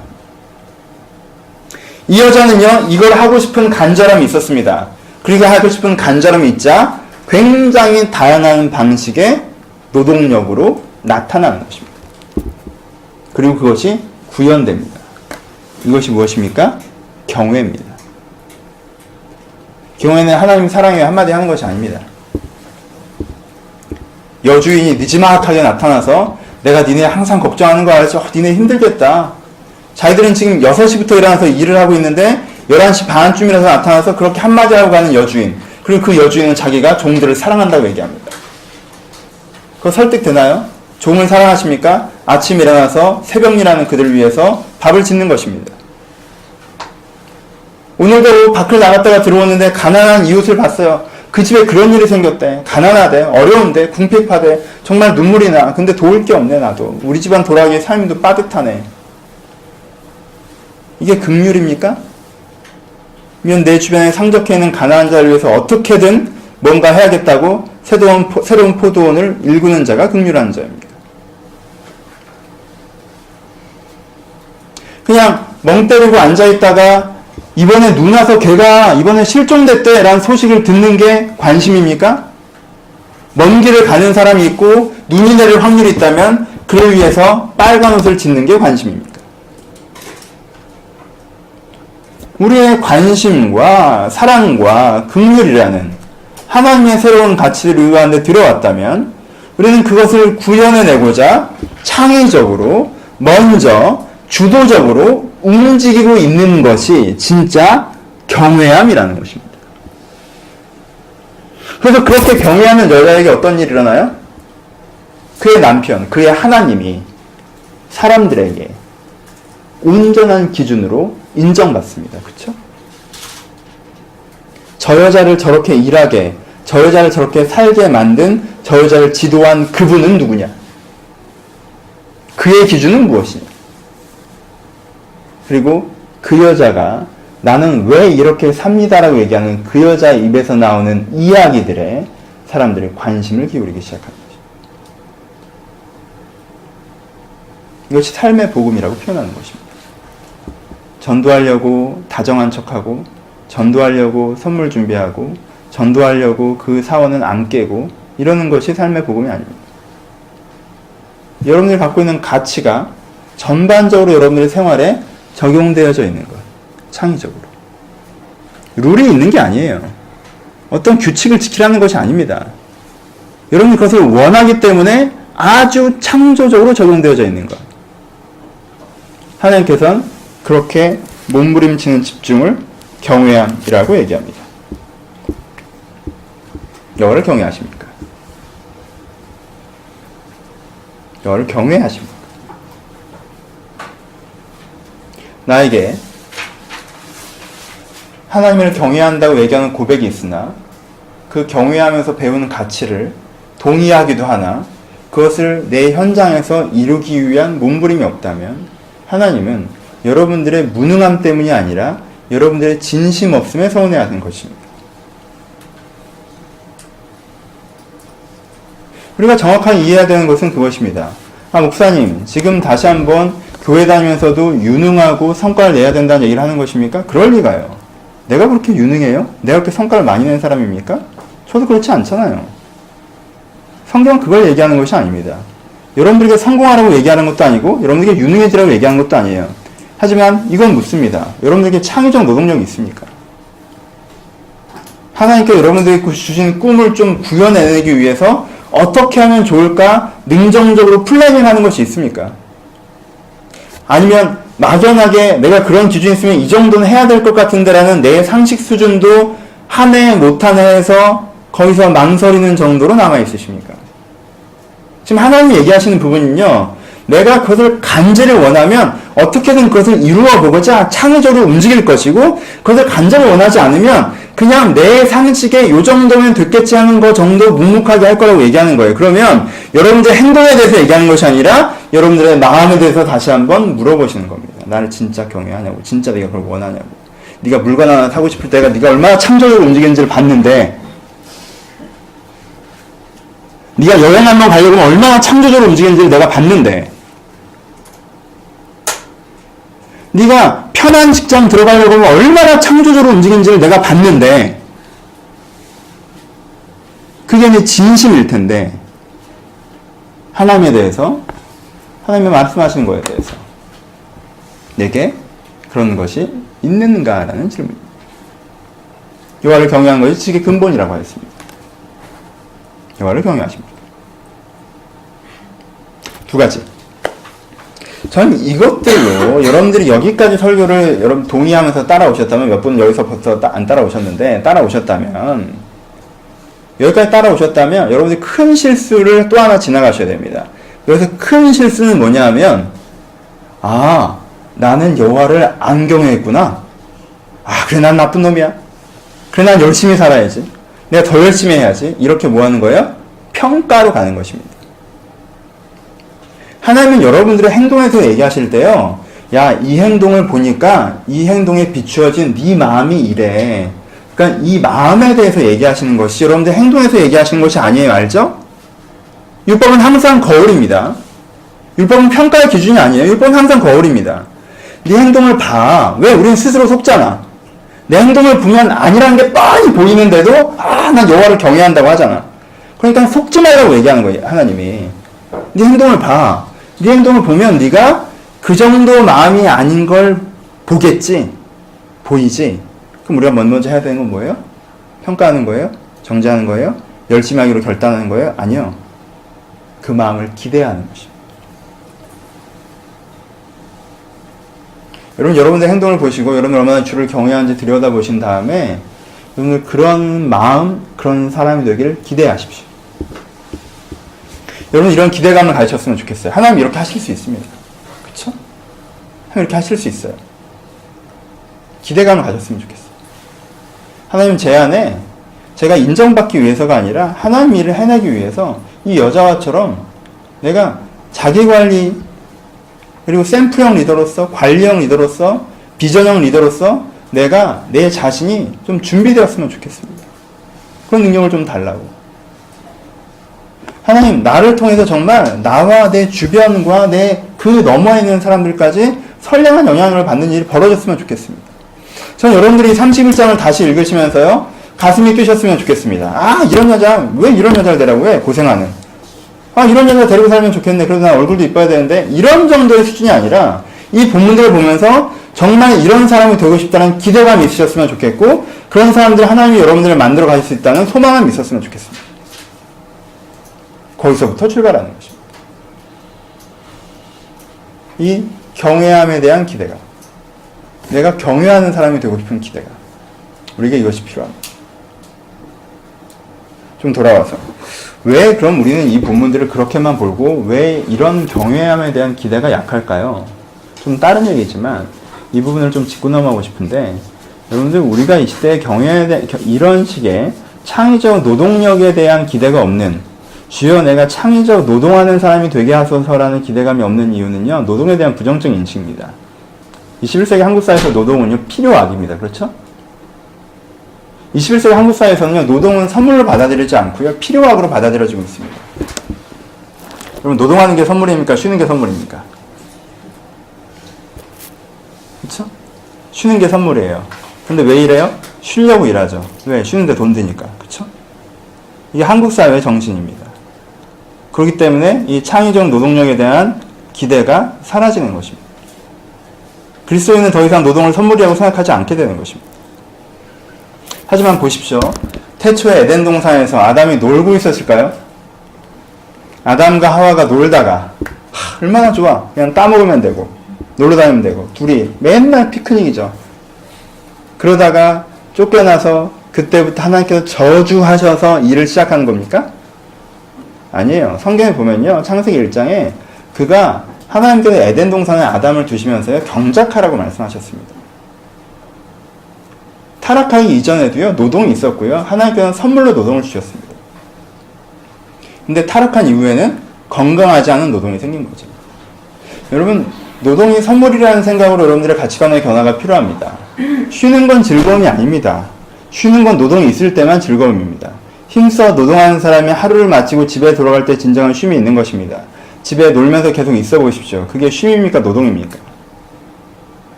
이 여자는요, 이걸 하고 싶은 간절함이 있었습니다. 그리고 하고 싶은 간절함이 있자 굉장히 다양한 방식의 노동력으로 나타나는 것입니다. 그리고 그것이 구현됩니다. 이것이 무엇입니까? 경외입니다. 경외는 하나님 사랑에 한마디 하는 것이 아닙니다. 여주인이 느지막하게 나타나서 내가 니네 항상 걱정하는 거 알지? 니네 힘들겠다. 자기들은 지금 6시부터 일어나서 일을 하고 있는데 11시 반쯤이라서 나타나서 그렇게 한마디 하고 가는 여주인. 그리고 그 여주인은 자기가 종들을 사랑한다고 얘기합니다. 그거 설득되나요? 종을 사랑하십니까? 아침 일어나서 새벽 일하는 그들을 위해서 밥을 짓는 것입니다. 오늘도 밖을 나갔다가 들어오는데 가난한 이웃을 봤어요. 그 집에 그런 일이 생겼대. 가난하대. 어려운데. 궁핍하대. 정말 눈물이 나. 근데 도울 게 없네 나도. 우리 집안 돌아가기에 삶도 빠듯하네. 이게 긍휼입니까? 아니면 내 주변에 상적해 있는 가난한 자를 위해서 어떻게든 뭔가 해야겠다고 새로운 포도원을 일구는 자가 긍휼한 자입니다. 그냥 멍 때리고 앉아있다가 이번에 눈 와서 걔가 이번에 실종됐대 라는 소식을 듣는 게 관심입니까? 먼 길을 가는 사람이 있고 눈이 내릴 확률이 있다면 그를 위해서 빨간 옷을 짓는 게 관심입니까? 우리의 관심과 사랑과 긍휼이라는 하나님의 새로운 가치를 우리 가운데 들어왔다면 우리는 그것을 구현해내고자 창의적으로 먼저 주도적으로 움직이고 있는 것이 진짜 경외함이라는 것입니다. 그래서 그렇게 경외하는 여자에게 어떤 일이 일어나요? 그의 남편, 그의 하나님이 사람들에게 온전한 기준으로 인정받습니다. 그렇죠? 저 여자를 저렇게 일하게, 저 여자를 저렇게 살게 만든 저 여자를 지도한 그분은 누구냐? 그의 기준은 무엇이냐? 그리고 그 여자가 나는 왜 이렇게 삽니다라고 얘기하는 그 여자의 입에서 나오는 이야기들에 사람들이 관심을 기울이기 시작하는 것입니다. 이것이 삶의 복음이라고 표현하는 것입니다. 전도하려고 다정한 척하고, 전도하려고 선물 준비하고, 전도하려고 그 사원은 안 깨고, 이러는 것이 삶의 복음이 아닙니다. 여러분들이 갖고 있는 가치가 전반적으로 여러분들의 생활에 적용되어져 있는 것. 창의적으로. 룰이 있는 게 아니에요. 어떤 규칙을 지키라는 것이 아닙니다. 여러분이 그것을 원하기 때문에 아주 창조적으로 적용되어져 있는 것. 하나님께서는 그렇게 몸부림치는 집중을 경외함이라고 얘기합니다. 여호와를 경외하십니까? 여호와를 경외하십니까? 나에게 하나님을 경외한다고 얘기하는 고백이 있으나 그 경외하면서 배우는 가치를 동의하기도 하나 그것을 내 현장에서 이루기 위한 몸부림이 없다면 하나님은 여러분들의 무능함 때문이 아니라 여러분들의 진심 없음에 서운해하는 것입니다. 우리가 정확하게 이해해야 되는 것은 그것입니다. 목사님, 지금 다시 한번 교회 다니면서도 유능하고 성과를 내야 된다는 얘기를 하는 것입니까? 그럴 리가요. 내가 그렇게 유능해요? 내가 그렇게 성과를 많이 낸 사람입니까? 저도 그렇지 않잖아요. 성경은 그걸 얘기하는 것이 아닙니다. 여러분들에게 성공하라고 얘기하는 것도 아니고 여러분들에게 유능해지라고 얘기하는 것도 아니에요. 하지만 이건 묻습니다. 여러분들에게 창의적 노동력이 있습니까? 하나님께 여러분들에게 주신 꿈을 좀 구현해내기 위해서 어떻게 하면 좋을까 능정적으로 플래닝하는 것이 있습니까? 아니면 막연하게 내가 그런 기준이 있으면 이 정도는 해야 될 것 같은데라는 내 상식 수준도 한 해 못 한 해에서 거기서 망설이는 정도로 남아있으십니까? 지금 하나님이 얘기하시는 부분은요, 내가 그것을 간절히 원하면 어떻게든 그것을 이루어 보고자 창의적으로 움직일 것이고, 그것을 간절히 원하지 않으면 그냥 내 상식에 요 정도면 됐겠지 하는 거 정도 묵묵하게 할 거라고 얘기하는 거예요. 그러면 여러분들의 행동에 대해서 얘기하는 것이 아니라 여러분들의 마음에 대해서 다시 한번 물어보시는 겁니다. 나를 진짜 경외하냐고, 진짜 네가 그걸 원하냐고. 네가 물건 하나 사고 싶을 때가 네가 얼마나 창조적으로 움직이는지를 봤는데, 네가 여행 한번 가려고 하면 얼마나 창조적으로 움직이는지를 내가 봤는데, 네가 편한 직장 들어가려고 하면 얼마나 창조적으로 움직이는지를 내가 봤는데, 그게 내 진심일 텐데, 하나님에 대해서, 하나님이 말씀하시는 거에 대해서 내게 그런 것이 있는가라는 질문입니다. 여호와를 경외하는 것이 지식의 근본이라고 하였습니다. 여호와를 경외하십니다. 두 가지. 저는 이것들로 여러분들이 여기까지 설교를 여러분 동의하면서 따라오셨다면, 몇 분 여기서 벌써 안 따라오셨는데 따라오셨다면, 여기까지 따라오셨다면 여러분들이 큰 실수를 또 하나 지나가셔야 됩니다. 여기서 큰 실수는 뭐냐 하면, 나는 여호와를 안 경외했구나. 그래, 난 나쁜 놈이야. 그래, 난 열심히 살아야지. 내가 더 열심히 해야지. 이렇게 뭐 하는 거예요? 평가로 가는 것입니다. 하나님은 여러분들의 행동에서 얘기하실 때요, 야, 이 행동을 보니까 이 행동에 비추어진 네 마음이 이래. 그러니까 이 마음에 대해서 얘기하시는 것이 여러분들 행동에서 얘기하시는 것이 아니에요. 알죠? 율법은 항상 거울입니다. 율법은 평가의 기준이 아니에요. 율법은 항상 거울입니다. 네 행동을 봐. 왜? 우리는 스스로 속잖아. 내 행동을 보면 아니라는 게 뻔히 보이는데도 난 여호와를 경외한다고 하잖아. 그러니까 속지 말라고 얘기하는 거예요. 하나님이. 네 행동을 봐. 네 행동을 보면 네가 그 정도 마음이 아닌 걸 보겠지. 보이지. 그럼 우리가 먼저 해야 되는 건 뭐예요? 평가하는 거예요? 정죄하는 거예요? 열심히 하기로 결단하는 거예요? 아니요. 그 마음을 기대하는 것입니다. 여러분들 행동을 보시고 여러분 얼마나 주를 경외하는지 들여다보신 다음에 여러분들 그런 마음, 그런 사람이 되기를 기대하십시오. 여러분 이런 기대감을 가지셨으면 좋겠어요. 하나님 이렇게 하실 수 있습니다. 그쵸? 하나님 이렇게 하실 수 있어요. 기대감을 가졌으면 좋겠어요. 하나님 제 안에 제가 인정받기 위해서가 아니라 하나님 일을 해내기 위해서 이 여자와처럼 내가 자기관리 그리고 샘플형 리더로서 관리형 리더로서 비전형 리더로서 내가 내 자신이 좀 준비되었으면 좋겠습니다. 그런 능력을 좀 달라고. 하나님 나를 통해서 정말 나와 내 주변과 내 그 너머에 있는 사람들까지 선량한 영향을 받는 일이 벌어졌으면 좋겠습니다. 저는 여러분들이 31장을 다시 읽으시면서요 가슴이 뛰셨으면 좋겠습니다. 이런 여자 왜 이런 여자를 데려고 해? 고생하는. 이런 여자 데리고 살면 좋겠네. 그래도 난 얼굴도 이뻐야 되는데 이런 정도의 수준이 아니라 이 본문들을 보면서 정말 이런 사람이 되고 싶다는 기대감이 있으셨으면 좋겠고 그런 사람들 하나님이 여러분들을 만들어 가실 수 있다는 소망감이 있었으면 좋겠습니다. 거기서부터 출발하는 것입니다. 이 경외함에 대한 기대감. 내가 경외하는 사람이 되고 싶은 기대감. 우리에게 이것이 필요합니다. 좀 돌아와서 왜 그럼 우리는 이 본문들을 그렇게만 보고 왜 이런 경외함에 대한 기대가 약할까요? 좀 다른 얘기지만 이 부분을 좀 짚고 넘어가고 싶은데 여러분들 우리가 이 시대에 경외에 대한 이런 식의 창의적 노동력에 대한 기대가 없는 주여 내가 창의적 노동하는 사람이 되게 하소서라는 기대감이 없는 이유는요 노동에 대한 부정적 인식입니다. 21세기 한국 사회에서 노동은요 필요악입니다. 그렇죠? 21세기 한국 사회에서는요 노동은 선물로 받아들이지 않고요 필요악으로 받아들여지고 있습니다. 여러분 노동하는 게 선물입니까? 쉬는 게 선물입니까? 그렇죠? 쉬는 게 선물이에요. 근데 왜 이래요? 쉬려고 일하죠. 왜? 쉬는데 돈 드니까. 그렇죠? 이게 한국 사회의 정신입니다. 그렇기 때문에 이 창의적 노동력에 대한 기대가 사라지는 것입니다. 그리스도인은 더 이상 노동을 선물이라고 생각하지 않게 되는 것입니다. 하지만 보십시오. 태초에 에덴 동산에서 아담이 놀고 있었을까요? 아담과 하와가 놀다가 얼마나 좋아. 그냥 따먹으면 되고 놀러 다니면 되고 둘이 맨날 피크닉이죠. 그러다가 쫓겨나서 그때부터 하나님께서 저주하셔서 일을 시작한 겁니까? 아니에요. 성경에 보면요. 창세기 1장에 그가 하나님께서 에덴 동산에 아담을 두시면서요. 경작하라고 말씀하셨습니다. 타락하기 이전에도요. 노동이 있었고요. 하나님께서는 선물로 노동을 주셨습니다. 근데 타락한 이후에는 건강하지 않은 노동이 생긴 거죠. 여러분 노동이 선물이라는 생각으로 여러분들의 가치관의 변화가 필요합니다. 쉬는 건 즐거움이 아닙니다. 쉬는 건 노동이 있을 때만 즐거움입니다. 힘써 노동하는 사람이 하루를 마치고 집에 돌아갈 때 진정한 쉼이 있는 것입니다. 집에 놀면서 계속 있어 보십시오. 그게 쉼입니까? 노동입니까?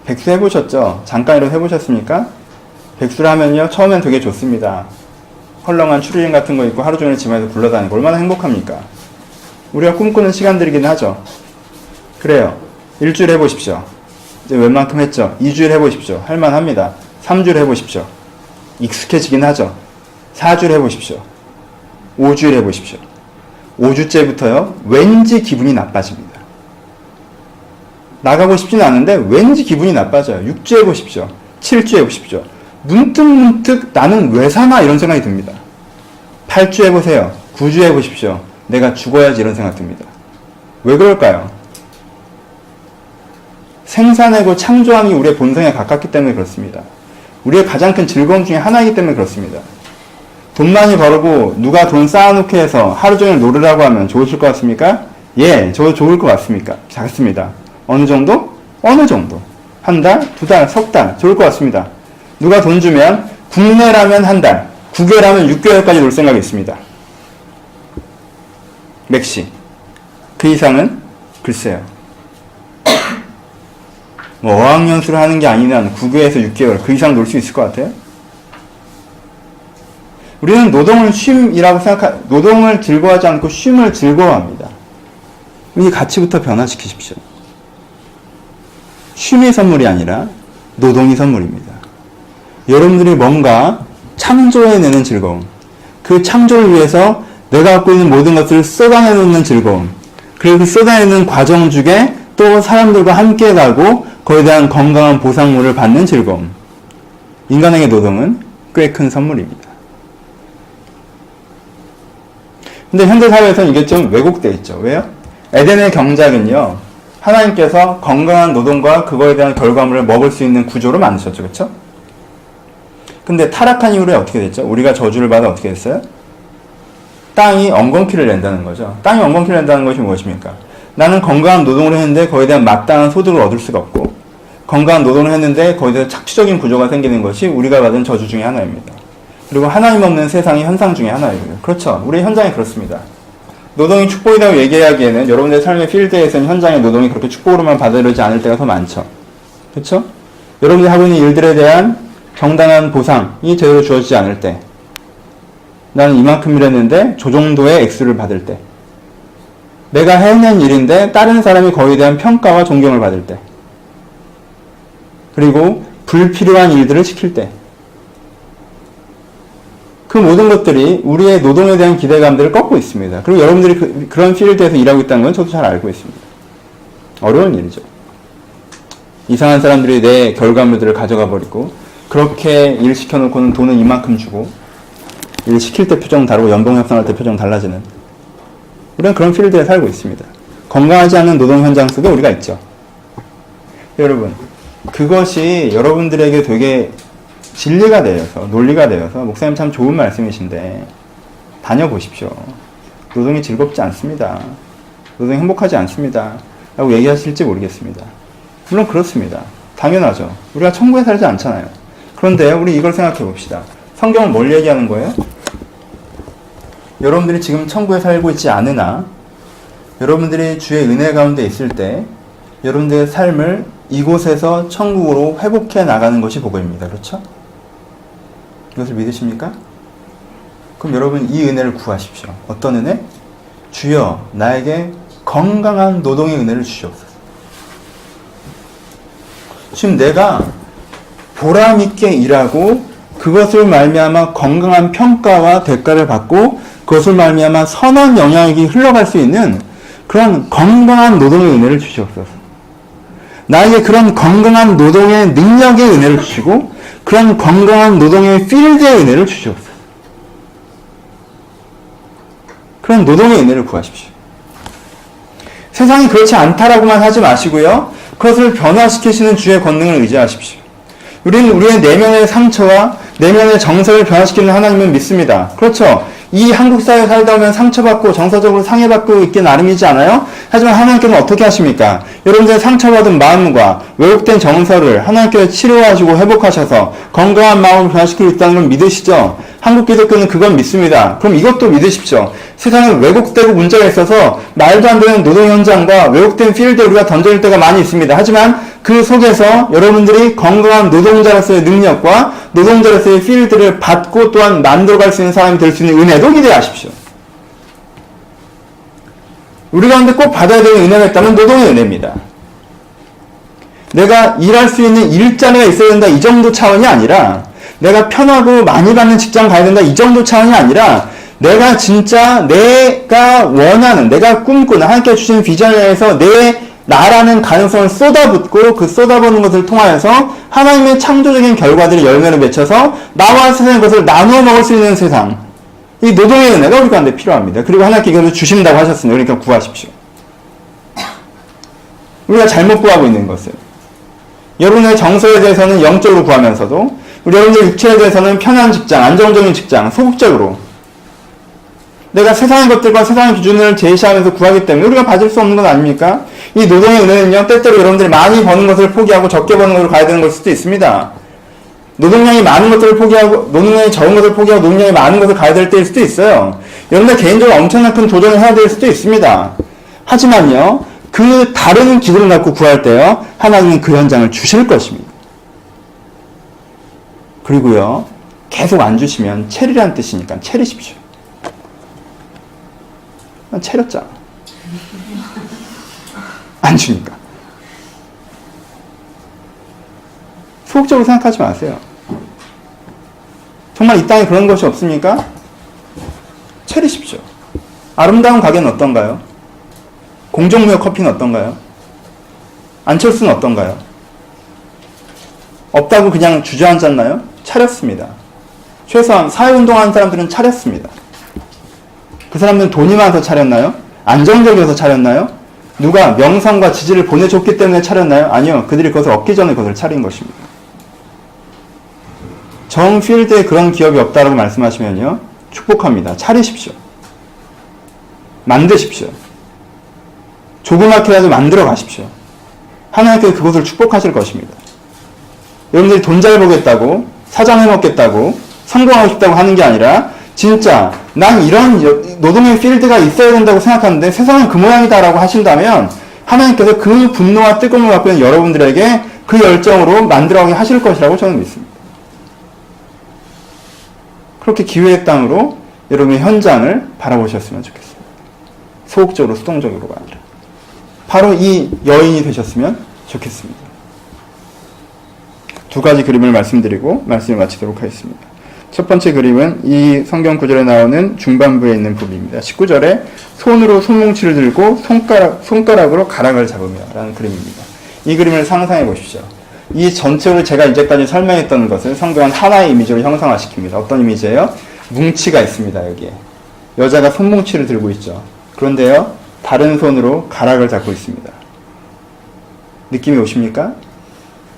백수 해보셨죠? 잠깐이라도 해보셨습니까? 백수를 하면요 처음엔 되게 좋습니다. 헐렁한 추리닝 같은 거 입고 하루 종일 집안에서 굴러다니고 얼마나 행복합니까? 우리가 꿈꾸는 시간들이긴 하죠. 그래요. 일주일 해보십시오. 이제 웬만큼 했죠. 2주일 해보십시오. 할만합니다. 3주일 해보십시오. 익숙해지긴 하죠. 4주일 해보십시오. 5주일 해보십시오. 5주째부터요 왠지 기분이 나빠집니다. 나가고 싶지는 않은데 왠지 기분이 나빠져요. 6주 해보십시오. 7주 해보십시오. 문득 나는 왜 사나 이런 생각이 듭니다. 8주 해보세요. 9주 해보십시오. 내가 죽어야지 이런 생각 듭니다. 왜 그럴까요? 생산하고 창조함이 우리의 본성에 가깝기 때문에 그렇습니다. 우리의 가장 큰 즐거움 중에 하나이기 때문에 그렇습니다. 돈 많이 벌고 누가 돈 쌓아놓게 해서 하루 종일 놀으라고 하면 좋으실 것 같습니까? 예, 저 좋을 것 같습니까? 작습니다. 어느 정도? 어느 정도. 한 달, 두 달, 석 달 좋을 것 같습니다. 누가 돈 주면 국내라면 한 달, 국외라면 6개월까지 놀 생각이 있습니다. 맥시. 그 이상은 글쎄요. 뭐 어학연수를 하는 게 아닌 한 국외에서 6개월 그 이상 놀 수 있을 것 같아요? 우리는 노동을 노동을 즐거워하지 않고 쉼을 즐거워합니다. 이 가치부터 변화시키십시오. 쉼이 선물이 아니라 노동이 선물입니다. 여러분들이 뭔가 창조해내는 즐거움, 그 창조를 위해서 내가 갖고 있는 모든 것들을 쏟아내놓는 즐거움, 그리고 그 쏟아내는 과정 중에 또 사람들과 함께 가고 그에 대한 건강한 보상물을 받는 즐거움. 인간에게 노동은 꽤 큰 선물입니다. 근데 현대사회에서는 이게 좀 왜곡되어 있죠. 왜요? 에덴의 경작은요, 하나님께서 건강한 노동과 그거에 대한 결과물을 먹을 수 있는 구조로 만드셨죠. 그렇죠? 근데 타락한 이후에 어떻게 됐죠? 우리가 저주를 받아 어떻게 됐어요? 땅이 엉겅퀴를 낸다는 거죠. 땅이 엉겅퀴를 낸다는 것이 무엇입니까? 나는 건강한 노동을 했는데 거기에 대한 마땅한 소득을 얻을 수가 없고, 건강한 노동을 했는데 거기에 대해서 착취적인 구조가 생기는 것이 우리가 받은 저주 중에 하나입니다. 그리고 하나님 없는 세상의 현상 중에 하나예요. 그렇죠. 우리 현장이 그렇습니다. 노동이 축복이라고 얘기하기에는 여러분들의 삶의 필드에서는 현장의 노동이 그렇게 축복으로만 받아들여지지 않을 때가 더 많죠. 그렇죠? 여러분들이 하고 있는 일들에 대한 정당한 보상이 제대로 주어지지 않을 때, 나는 이만큼 일했는데 저 정도의 액수를 받을 때, 내가 해낸 일인데 다른 사람이 거기에 대한 평가와 존경을 받을 때, 그리고 불필요한 일들을 시킬 때, 그 모든 것들이 우리의 노동에 대한 기대감들을 꺾고 있습니다. 그리고 여러분들이 그런 필드에서 일하고 있다는 건 저도 잘 알고 있습니다. 어려운 일이죠. 이상한 사람들이 내 결과물들을 가져가 버리고, 그렇게 일 시켜놓고는 돈은 이만큼 주고, 일 시킬 때 표정 다르고 연봉 협상할 때 표정 달라지는, 우리는 그런 필드에 살고 있습니다. 건강하지 않은 노동 현장 속에 우리가 있죠. 여러분, 그것이 여러분들에게 되게 진리가 되어서, 논리가 되어서, 목사님 참 좋은 말씀이신데 다녀보십시오. 노동이 즐겁지 않습니다. 노동이 행복하지 않습니다. 라고 얘기하실지 모르겠습니다. 물론 그렇습니다. 당연하죠. 우리가 천국에 살지 않잖아요. 그런데 우리 이걸 생각해 봅시다. 성경은 뭘 얘기하는 거예요? 여러분들이 지금 천국에 살고 있지 않으나 여러분들이 주의 은혜 가운데 있을 때 여러분들의 삶을 이곳에서 천국으로 회복해 나가는 것이 복음입니다. 그렇죠? 이것을 믿으십니까? 그럼 여러분 이 은혜를 구하십시오. 어떤 은혜? 주여 나에게 건강한 노동의 은혜를 주시옵소서. 지금 내가 보람있게 일하고 그것을 말미암아 건강한 평가와 대가를 받고 그것을 말미암아 선한 영향력이 흘러갈 수 있는 그런 건강한 노동의 은혜를 주시옵소서. 나에게 그런 건강한 노동의 능력의 은혜를 주시고 그런 건강한 노동의 필드의 은혜를 주시옵소서. 그런 노동의 은혜를 구하십시오. 세상이 그렇지 않다라고만 하지 마시고요. 그것을 변화시키시는 주의 권능을 의지하십시오. 우리는 우리의 내면의 상처와 내면의 정서를 변화시키는 하나님을 믿습니다. 그렇죠? 이 한국 사회에 살다 보면 상처받고 정서적으로 상해받고 있기 나름이지 않아요? 하지만 하나님께서는 어떻게 하십니까? 여러분들의 상처받은 마음과 왜곡된 정서를 하나님께서 치료하시고 회복하셔서 건강한 마음을 변화시키고 있다는 걸 믿으시죠? 한국 기독교는 그건 믿습니다. 그럼 이것도 믿으십시오. 세상은 왜곡되고 문제가 있어서 말도 안 되는 노동 현장과 왜곡된 필드에 우리가 던져질 때가 많이 있습니다. 하지만 그 속에서 여러분들이 건강한 노동자로서의 능력과 노동자로서의 필드를 받고 또한 만들어갈 수 있는 사람이 될 수 있는 은혜도 기대하십시오. 우리 가운데 꼭 받아야 되는 은혜가 있다면 노동의 은혜입니다. 내가 일할 수 있는 일자리가 있어야 된다 이 정도 차원이 아니라 내가 편하고 많이 받는 직장 가야 된다 이 정도 차원이 아니라 내가 진짜 내가 원하는 내가 꿈꾸는 하나님께 주신 비전에 의해서 내 나라는 가능성을 쏟아붓고 그 쏟아붓는 것을 통하여서 하나님의 창조적인 결과들이 열매를 맺혀서 나와 세상의 것을 나누어 먹을 수 있는 세상, 이 노동의 은혜가 우리 가운데 필요합니다. 그리고 하나님께 이것을 주신다고 하셨으니 그러니까 구하십시오. 우리가 잘못 구하고 있는 것을 여러분의 정서에 대해서는 영적으로 구하면서도 우리 여러분의 육체에 대해서는 편한 직장, 안정적인 직장, 소극적으로 내가 세상의 것들과 세상의 기준을 제시하면서 구하기 때문에 우리가 받을 수 없는 건 아닙니까? 이 노동의 은혜는요, 때때로 여러분들이 많이 버는 것을 포기하고 적게 버는 것으로 가야 되는 걸 수도 있습니다. 노동량이 많은 것들을 포기하고, 노동량이 적은 것을 포기하고 노동량이 많은 것을 가야 될 때일 수도 있어요. 여러분들 개인적으로 엄청난 큰 도전을 해야 될 수도 있습니다. 하지만요, 그 다른 기준을 갖고 구할 때요, 하나님은 그 현장을 주실 것입니다. 그리고요, 계속 안 주시면 체리라는 뜻이니까 체리십시오. 난 체렸잖아. 안 주니까. 소극적으로 생각하지 마세요. 정말 이 땅에 그런 것이 없습니까? 체리십시오. 아름다운 가게는 어떤가요? 공정무역 커피는 어떤가요? 안철수는 어떤가요? 없다고 그냥 주저앉았나요? 차렸습니다. 최소한 사회운동하는 사람들은 차렸습니다. 그 사람들은 돈이 많아서 차렸나요? 안정적이어서 차렸나요? 누가 명성과 지지를 보내줬기 때문에 차렸나요? 아니요. 그들이 그것을 얻기 전에 그것을 차린 것입니다. 정 필드에 그런 기업이 없다라고 말씀하시면요, 축복합니다. 차리십시오. 만드십시오. 조그맣게라도 만들어 가십시오. 하나님께서 그것을 축복하실 것입니다. 여러분들이 돈 잘 벌겠다고, 사장 해먹겠다고, 성공하고 싶다고 하는 게 아니라, 진짜 난 이런 노동의 필드가 있어야 된다고 생각하는데 세상은 그 모양이다라고 하신다면 하나님께서 그 분노와 뜨거움을 갖고 있는 여러분들에게 그 열정으로 만들어가게 하실 것이라고 저는 믿습니다. 그렇게 기회의 땅으로 여러분의 현장을 바라보셨으면 좋겠습니다. 소극적으로 수동적으로가 아니라 바로 이 여인이 되셨으면 좋겠습니다. 두 가지 그림을 말씀드리고 말씀을 마치도록 하겠습니다. 첫 번째 그림은 이 성경 구절에 나오는 중반부에 있는 부분입니다. 19절에 손으로 손뭉치를 들고 손가락으로 가락을 잡으며 라는 그림입니다. 이 그림을 상상해 보십시오. 이 전체를 제가 이제까지 설명했던 것을 성경은 하나의 이미지로 형상화시킵니다. 어떤 이미지예요? 뭉치가 있습니다. 여기에. 여자가 손뭉치를 들고 있죠. 그런데요, 다른 손으로 가락을 잡고 있습니다. 느낌이 오십니까?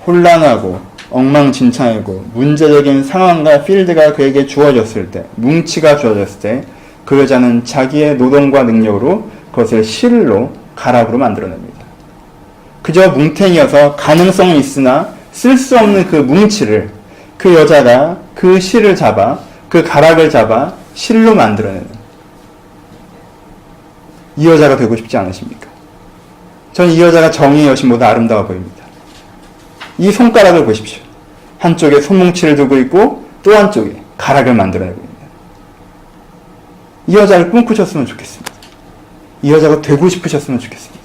혼란하고 엉망진창이고 문제적인 상황과 필드가 그에게 주어졌을 때, 뭉치가 주어졌을 때 그 여자는 자기의 노동과 능력으로 그것을 실로 가락으로 만들어냅니다. 그저 뭉탱이여서 가능성이 있으나 쓸 수 없는 그 뭉치를 그 여자가 그 실을 잡아, 그 가락을 잡아 실로 만들어내는 이 여자가 되고 싶지 않으십니까? 저는 이 여자가 정의의 여신보다 아름다워 보입니다. 이 손가락을 보십시오. 한쪽에 손뭉치를 두고 있고 또 한쪽에 가락을 만들어내고 있습니다. 이 여자를 꿈꾸셨으면 좋겠습니다. 이 여자가 되고 싶으셨으면 좋겠습니다.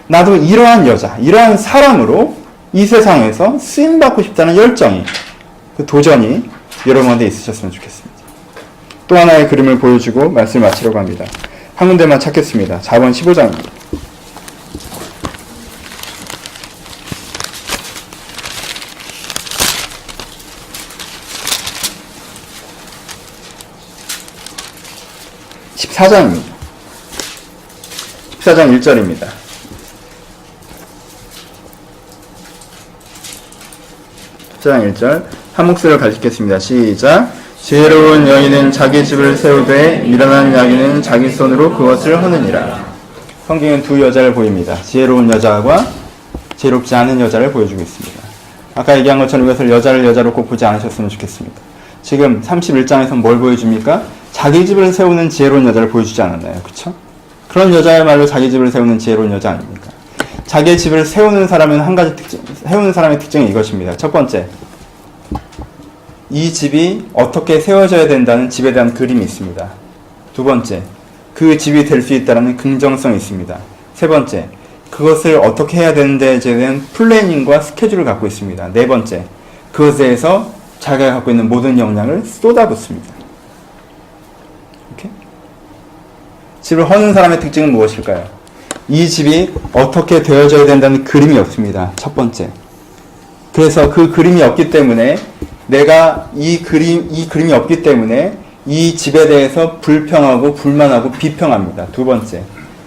나도 이러한 여자, 이러한 사람으로 이 세상에서 쓰임받고 싶다는 열정이, 그 도전이 여러분한테 있으셨으면 좋겠습니다. 또 하나의 그림을 보여주고 말씀을 마치려고 합니다. 한 군데만 찾겠습니다. 4번 15장입니다. (14장입니다) 14장 1절입니다. 14장 1절 한 목소리로 가르치겠습니다. 시작. 지혜로운 여인은 자기 집을 세우되 미련한 여인은 자기 손으로 그것을 허느니라. 성경은 두 여자를 보입니다. 지혜로운 여자와 지혜롭지 않은 여자를 보여주고 있습니다. 아까 얘기한 것처럼 이것을 여자를 여자로 꼭 보지 않으셨으면 좋겠습니다. 지금 31장에서 뭘 보여줍니까? 자기 집을 세우는 지혜로운 여자를 보여주지 않았나요? 그쵸? 그런 여자야말로 자기 집을 세우는 지혜로운 여자 아닙니까? 자기 집을 세우는 사람은 한 가지 세우는 사람의 특징은 이것입니다. 첫 번째, 이 집이 어떻게 세워져야 된다는 집에 대한 그림이 있습니다. 두 번째, 그 집이 될 수 있다는 긍정성이 있습니다. 세 번째, 그것을 어떻게 해야 되는지에 대한 플래닝과 스케줄을 갖고 있습니다. 네 번째, 그것에 대해서 자기가 갖고 있는 모든 역량을 쏟아붓습니다. 이렇게? 집을 허는 사람의 특징은 무엇일까요? 이 집이 어떻게 되어져야 된다는 그림이 없습니다. 첫 번째. 그래서 그 그림이 없기 때문에 내가 이 그림이 없기 때문에 이 집에 대해서 불평하고 불만하고 비평합니다. 두 번째.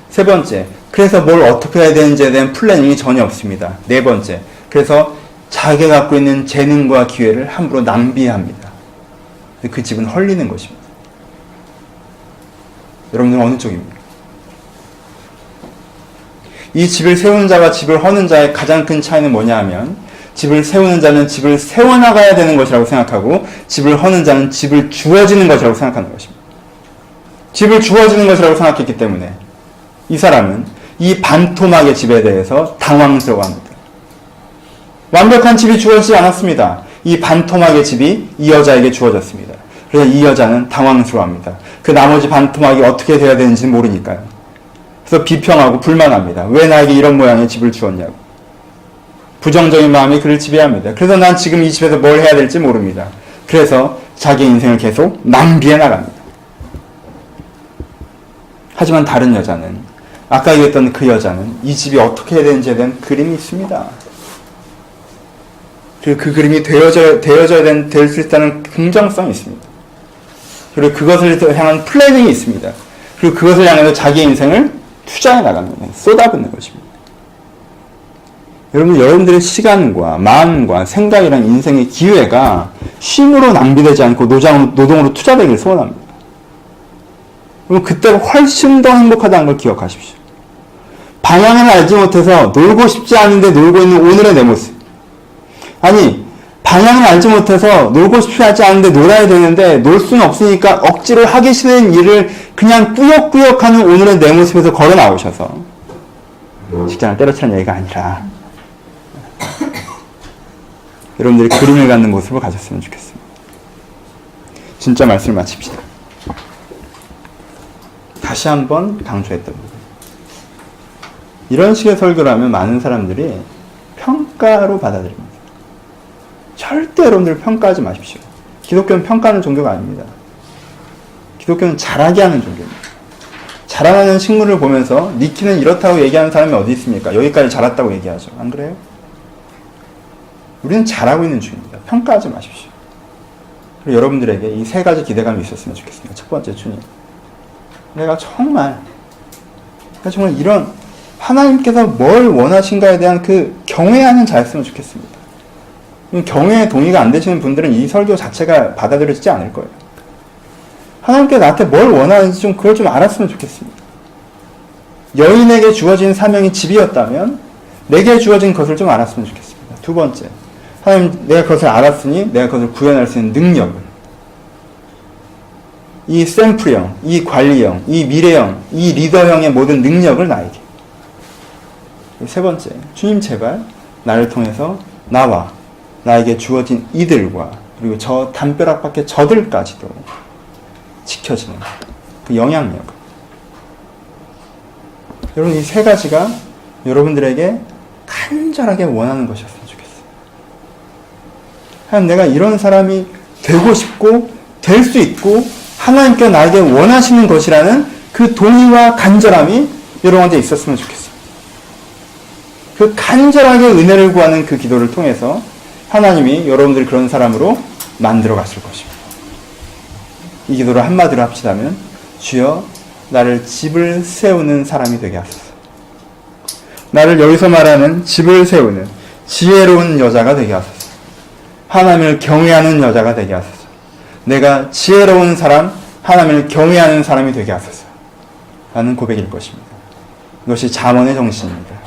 세 번째. 그래서 뭘 어떻게 해야 되는지에 대한 플래닝이 전혀 없습니다. 네 번째. 그래서 자기가 갖고 있는 재능과 기회를 함부로 낭비합니다. 그 집은 헐리는 것입니다. 여러분들은 어느 쪽입니까? 이 집을 세우는 자와 집을 허는 자의 가장 큰 차이는 뭐냐 하면, 집을 세우는 자는 집을 세워나가야 되는 것이라고 생각하고 집을 허는 자는 집을 주어지는 것이라고 생각하는 것입니다. 집을 주어지는 것이라고 생각했기 때문에 이 사람은 이 반토막의 집에 대해서 당황스러워합니다. 완벽한 집이 주어지지 않았습니다. 이 반토막의 집이 이 여자에게 주어졌습니다. 그래서 이 여자는 당황스러워합니다. 그 나머지 반토막이 어떻게 되어야 되는지는 모르니까요. 그래서 비평하고 불만합니다. 왜 나에게 이런 모양의 집을 주었냐고. 부정적인 마음이 그를 지배합니다. 그래서 난 지금 이 집에서 뭘 해야 될지 모릅니다. 그래서 자기 인생을 계속 낭비해 나갑니다. 하지만 다른 여자는, 아까 얘기했던 그 여자는 이 집이 어떻게 해야 되는지에 대한 그림이 있습니다. 그리고 그 그림이 될 수 있다는 긍정성이 있습니다. 그리고 그것을 향한 플래닝이 있습니다. 그리고 그것을 향해서 자기 인생을 투자해 나갑니다. 쏟아붓는 것입니다. 여러분들의 시간과 마음과 생각이란 인생의 기회가 쉼으로 낭비되지 않고 노동으로 투자되기를 소원합니다. 그럼 그때가 훨씬 더 행복하다는 걸 기억하십시오. 방향을 알지 못해서 놀고 싶지 않은데 놀고 있는 오늘의 내 모습. 아니, 방향을 알지 못해서 놀고 싶지 않은데 놀아야 되는데 놀 수는 없으니까 억지로 하기 싫은 일을 그냥 꾸역꾸역 하는 오늘의 내 모습에서 걸어 나오셔서 직장을 때려치는 얘기가 아니라 여러분들이 그림을 갖는 모습을 가졌으면 좋겠습니다. 진짜 말씀을 마칩시다. 다시 한번 강조했던 부분. 이런 식의 설교를 하면 많은 사람들이 평가로 받아들입니다. 절대 여러분들 평가하지 마십시오. 기독교는 평가하는 종교가 아닙니다. 기독교는 잘하게 하는 종교입니다. 자라나는 식물을 보면서 니키는 이렇다고 얘기하는 사람이 어디 있습니까? 여기까지 자랐다고 얘기하죠. 안 그래요? 우리는 잘하고 있는 중입니다. 평가하지 마십시오. 그리고 여러분들에게 이 세 가지 기대감이 있었으면 좋겠습니다. 첫 번째, 주님. 내가 정말 이런 하나님께서 뭘 원하신가에 대한 그 경외하는 자였으면 좋겠습니다. 경외에 동의가 안 되시는 분들은 이 설교 자체가 받아들여지지 않을 거예요. 하나님께서 나한테 뭘 원하는지 그걸 좀 알았으면 좋겠습니다. 여인에게 주어진 사명이 집이었다면 내게 주어진 것을 좀 알았으면 좋겠습니다. 두 번째, 하나님, 내가 그것을 알았으니 내가 그것을 구현할 수 있는 능력을, 이 샘플형, 이 관리형, 이 미래형, 이 리더형의 모든 능력을 나에게. 세 번째, 주님 제발 나를 통해서 나와 나에게 주어진 이들과 그리고 저 담벼락 밖의 저들까지도 지켜지는 그 영향력. 여러분, 이 세 가지가 여러분들에게 간절하게 원하는 것이었으면 좋겠어요. 하나님, 내가 이런 사람이 되고 싶고 될 수 있고 하나님께서 나에게 원하시는 것이라는 그 동의와 간절함이 여러분한테 있었으면 좋겠습니다. 그 간절하게 은혜를 구하는 그 기도를 통해서 하나님이 여러분들이 그런 사람으로 만들어 갔을 것입니다. 이 기도를 한마디로 합시다면, 주여 나를 집을 세우는 사람이 되게 하소서. 나를 여기서 말하는 집을 세우는 지혜로운 여자가 되게 하소서. 하나님을 경외하는 여자가 되게 하소서. 내가 지혜로운 사람, 하나님을 경외하는 사람이 되게 하소서. 라는 고백일 것입니다. 이것이 잠언의 정신입니다.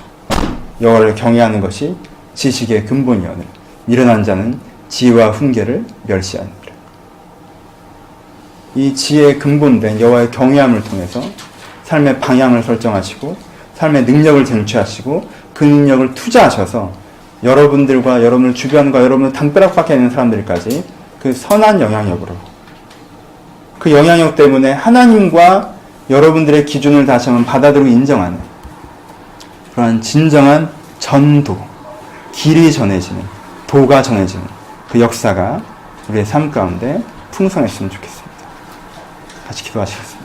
여호와를 경외하는 것이 지식의 근본이오늘 미련한 자는 지혜와 훈계를 멸시하느니라. 이 지혜의 근본된 여호와의 경외함을 통해서 삶의 방향을 설정하시고 삶의 능력을 쟁취하시고 그 능력을 투자하셔서 여러분들과 여러분을 주변과 여러분을 담벼락 밖에 있는 사람들까지 그 선한 영향력으로, 그 영향력 때문에 하나님과 여러분들의 기준을 다시 한번 받아들이고 인정하는 그러한 진정한 전도, 길이 전해지는, 도가 전해지는 그 역사가 우리의 삶 가운데 풍성했으면 좋겠습니다. 같이 기도하시겠습니다.